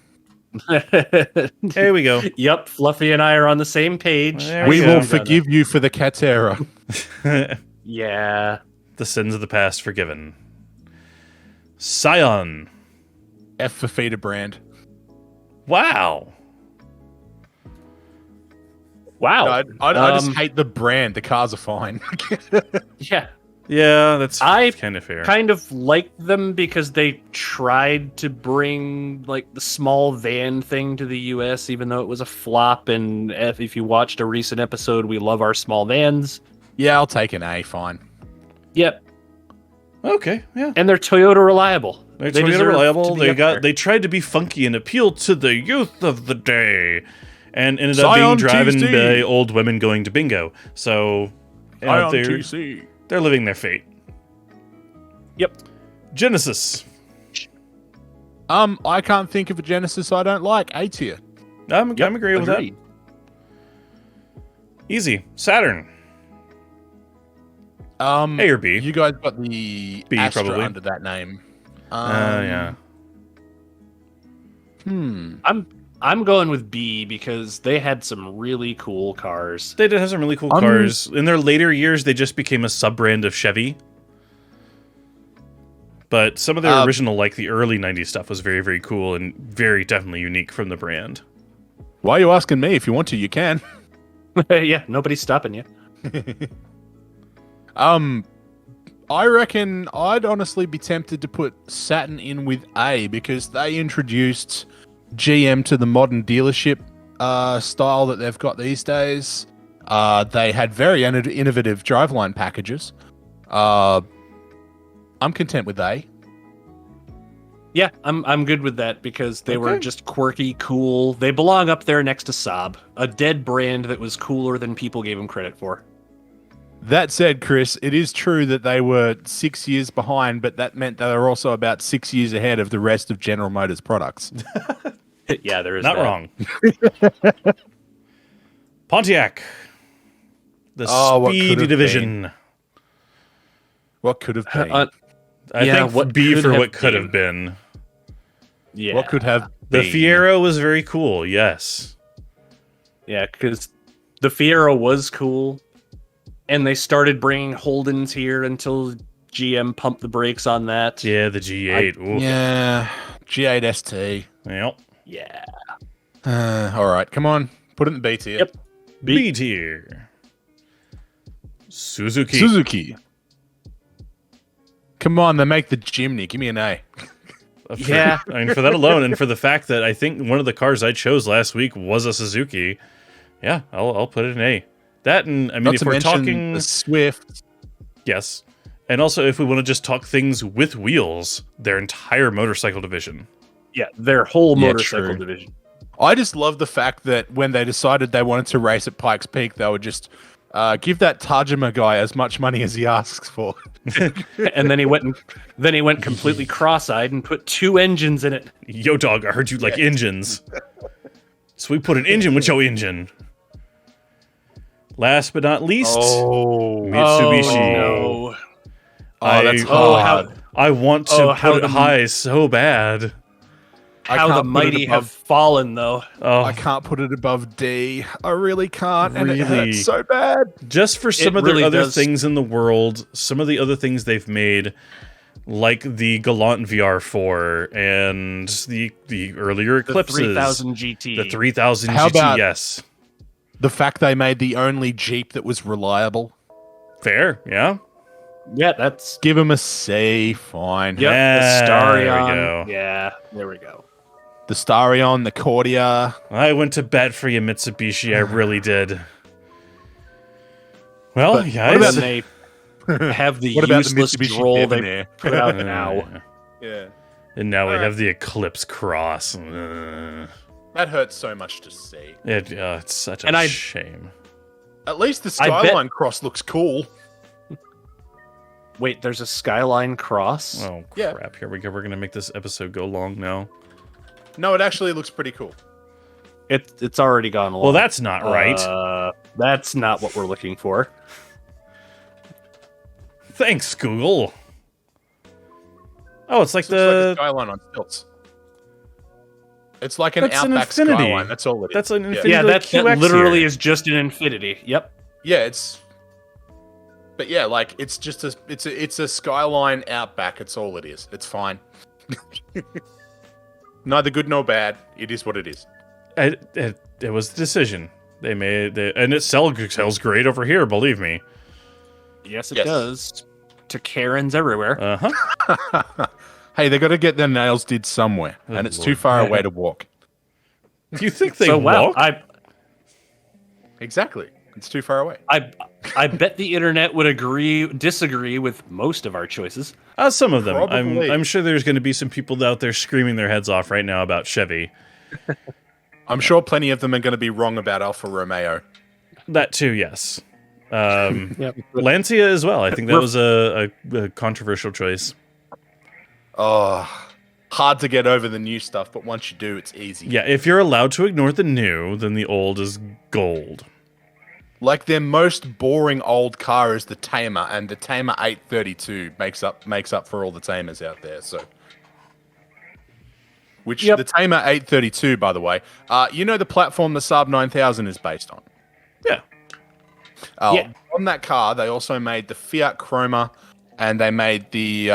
Yeah. Here we go. Yep, Fluffy and I are on the same page. We will forgive you for the Catera. Yeah. The sins of the past forgiven. Scion. F for feeder brand. Wow. Wow. I just hate the brand. The cars are fine. Yeah. Yeah, that's I kind of fair. kind of liked them because they tried to bring like the small van thing to the US, even though it was a flop. And if you watched a recent episode, we love our small vans. Yeah, I'll take an A. Fine. Yep. Okay, yeah. And they're Toyota reliable. They're They Toyota deserve reliable. to be up there. They tried to be funky and appeal to the youth of the day. and ended up being driven by old women going to bingo. So they're living their fate. Yep. Genesis. I can't think of a Genesis I don't like. A tier. I'm agreeing with that. Easy. Saturn. A or B? You guys got the B, Astra probably. under that name. Yeah. I'm going with B because they had some really cool cars. They did have some really cool cars. In their later years, they just became a sub-brand of Chevy. But some of their original, like the early 90s stuff, was very, very cool and very definitely unique from the brand. Why are you asking me? If you want to, you can. Yeah, nobody's stopping you. I reckon I'd honestly be tempted to put Saturn in with A because they introduced GM to the modern dealership style that they've got these days. They had very innovative driveline packages. I'm content with A. Yeah, I'm good with that because they were just quirky, cool. They belong up there next to Saab, a dead brand that was cooler than people gave them credit for. That said, Chris, it is true that they were 6 years behind, but that meant they were also about 6 years ahead of the rest of General Motors products. Yeah, there is Not wrong. Pontiac. The Speedy Division. What could have been? I think B for what could have been. Yeah. What could have The been? Fiero was very cool, yes. Yeah, because the Fiero was cool, and they started bringing Holdens here until GM pumped the brakes on that. Yeah, the G8. Ooh. Yeah, G8 ST. Yep. Yeah. All right, come on. Put it in B tier. Yep. B tier. Suzuki. Suzuki. Come on, they make the Jimny. Give me an A. Yeah. I mean, for that alone, and for the fact that I think one of the cars I chose last week was a Suzuki, yeah, I'll put it in A. That, and I mean, Not if to we're mention talking the Swift. yes, and also if we want to just talk things with wheels, their entire motorcycle division. Yeah, their whole Yeah, motorcycle true. division. I just love the fact that when they decided they wanted to race at Pikes Peak, they would just give that Tajima guy as much money as he asks for. And then he went completely cross-eyed and put 2 engines in it. Yo, dog, I heard you like engines. So we put an engine with your engine. Last but not least, Mitsubishi. Oh, no. That's hard. I want to put it high so bad. How the mighty have fallen, though. Oh, I can't put it above D. I really can't, and it Really? hurts so bad. just for some It of the really other does. things in the world, some of the other things they've made, like the Galant VR4 and the earlier The Eclipses, 3000 GT. the 3000 How GT. about- Yes, The fact they made the only Jeep that was reliable. fair. Yeah. Yeah, that's... Give them a C, fine. Yep, Yeah, the there we Starion. go. Yeah, there we go. The Starion, the Cordia. I went to bat for you, Mitsubishi. I really did. Well, But guys. what about Then they have the What about the useless Mitsubishi droll they Debonair? put out now. Yeah. And now we Alright. have the Eclipse Cross. That hurts so much to see. It's such a And I- shame. At least the I bet- Skyline Cross looks cool. Wait, there's a Skyline Cross? Oh, Yeah. crap. Here we go. We're going to make this episode go long now. No, it actually looks pretty cool. It's already gone long. Well, that's not right. That's not what we're looking for. Thanks, Google. Oh, it's like Looks like a the... Skyline on stilts. It's like an That's an Outback Infinity. Skyline. That's all it is. That's an Infinity. Yeah, like that QX literally here. is just an Infinity. Yep. Yeah, it's. But yeah, like it's just it's a Skyline Outback. It's all it is. It's fine. Neither good nor bad. It is what it is. It was the decision. They made... and it sells great over here, believe me. Yes, it Yes. does. To Karens everywhere. Uh-huh. Hey, they got to get their nails did somewhere, Oh, and it's too Lord. far away to walk. You think they So wow, walk? Exactly. It's too far away. I bet the internet would disagree with most of our choices. Some of them. Probably. I'm sure there's going to be some people out there screaming their heads off right now about Chevy. I'm sure plenty of them are going to be wrong about Alfa Romeo. That too, yes. Yep. Lancia as well. I think that was a controversial choice. Oh, hard to get over the new stuff, but once you do, it's easy. Yeah, if you're allowed to ignore the new, then the old is gold. Like their most boring old car is the Tamer, and the Tamer 832 makes up for all the Tamers out there. So, the Tamer 832, by the way, you know the platform the Saab 9000 is based on. Yeah. On that car, they also made the Fiat Chroma, and they made the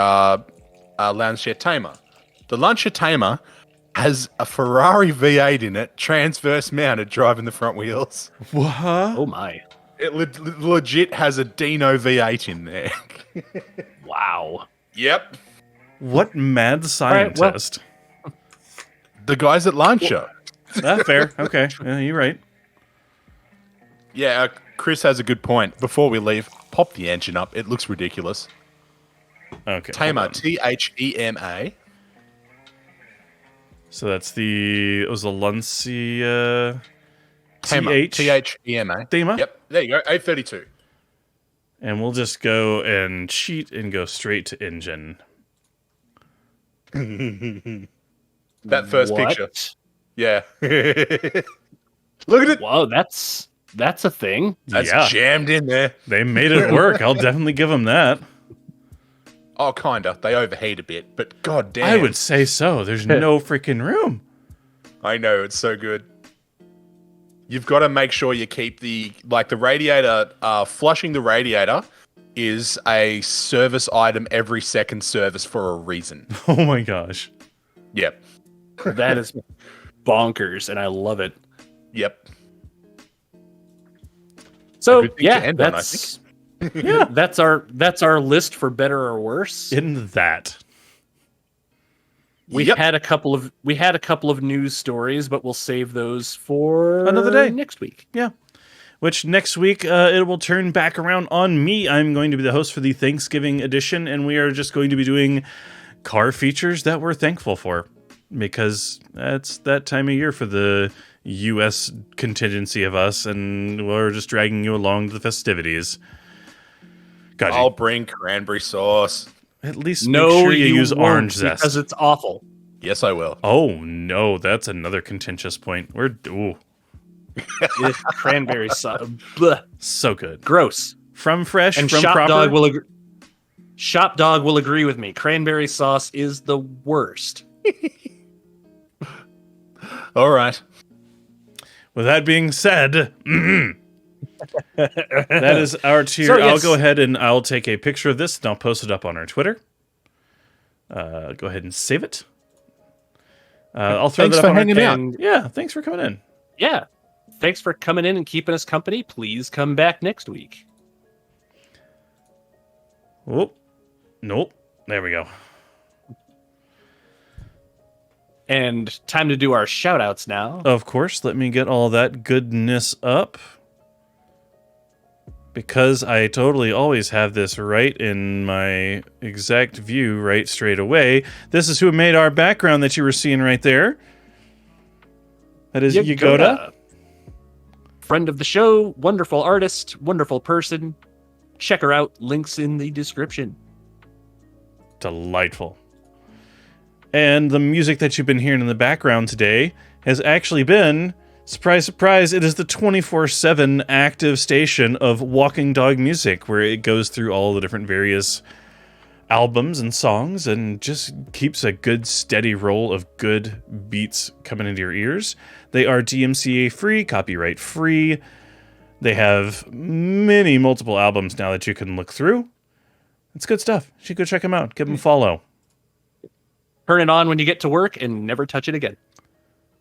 Lancia Tamer. The Lancia Tamer has a Ferrari V8 in it, transverse mounted, driving the front wheels. What? Oh my! It legit has a Dino V8 in there. Wow. Yep. What mad scientist? The guys at Lancia. Fair. Okay. Yeah, you're right. Yeah, Chris has a good point. Before we leave, pop the engine up. It looks ridiculous. Okay. Tamer, Thema. So that's it was a Lancia Tamer, Thema. Thema? Yep, there you go, 832. And we'll just go and cheat and go straight to engine. That first What? picture. Yeah. Look at it. Whoa, that's a thing. That's jammed in there. They made it work. I'll definitely give them that. Oh, kinda. They overheat a bit, but god damn. I would say so. There's no freaking room. I know, it's so good. You've got to make sure you keep the radiator, flushing the radiator is a service item every second service for a reason. Oh my gosh. Yep. That is bonkers, and I love it. Yep. So good thing to end on, I think. Yeah, that's our list for better or worse. In that. We had a couple of news stories, but we'll save those for another day next week. Yeah. Which next week it will turn back around on me. I'm going to be the host for the Thanksgiving edition, and we are just going to be doing car features that we're thankful for, because that's that time of year for the U.S. contingency of us, and we're just dragging you along to the festivities. Kaji, I'll bring cranberry sauce. at least make sure you use won't, orange zest. because it's awful. Yes, I will. Oh no, that's another contentious point. Cranberry sauce, bleh, So good. gross. From fresh, And from Shop proper. Dog will agree. Shop Dog will agree with me. Cranberry sauce is the worst. All right. With that being said, that is our tier. So, yes. I'll go ahead and I'll take a picture of this and I'll post it up on our Twitter. Go ahead and save it. I'll throw Thanks that for up on our hanging out. And Yeah, thanks for coming in. yeah, thanks for coming in and keeping us company. Please come back next week. Whoop. Nope. There we go. And time to do our shout outs now. Of course, let me get all that goodness up. Because I totally always have this right in my exact view right straight away. This is who made our background that you were seeing right there. That is Yagoda. Friend of the show, wonderful artist, wonderful person. Check her out. Links in the description. Delightful. And the music that you've been hearing in the background today has actually been, surprise, surprise, it is the 24/7 active station of Walking Dog Music, where it goes through all the different various albums and songs and just keeps a good steady roll of good beats coming into your ears. They are DMCA free, copyright free. They have multiple albums now that you can look through. It's good stuff. You should go check them out. Give them a follow. Turn it on when you get to work and never touch it again.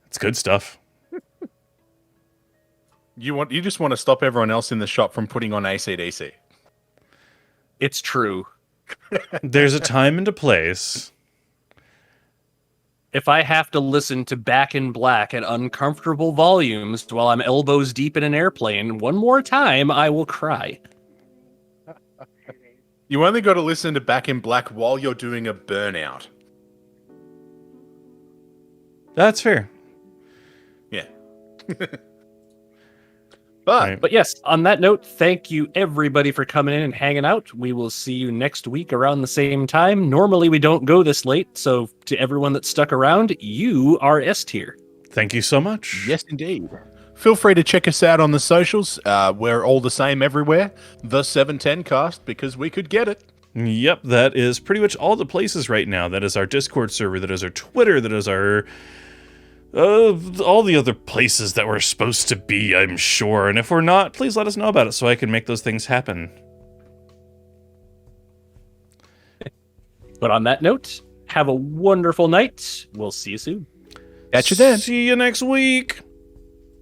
It's good stuff. You just want to stop everyone else in the shop from putting on AC/DC. It's true. There's a time and a place. If I have to listen to Back in Black at uncomfortable volumes while I'm elbows deep in an airplane one more time, I will cry. You only got to listen to Back in Black while you're doing a burnout. That's fair. Yeah. But But yes, on that note, thank you everybody for coming in and hanging out. We will see you next week around the same time. Normally we don't go this late, so to everyone that stuck around, you are S tier. Thank you so much. yes, indeed. Feel free to check us out on the socials. We're all the same everywhere. The 710 Cast, because we could get it. Yep, that is pretty much all the places right now. That is our Discord server, that is our Twitter, that is our all the other places that we're supposed to be, I'm sure. And if we're not, please let us know about it so I can make those things happen. But on that note, have a wonderful night. We'll see you soon. Catch you then. See you next week.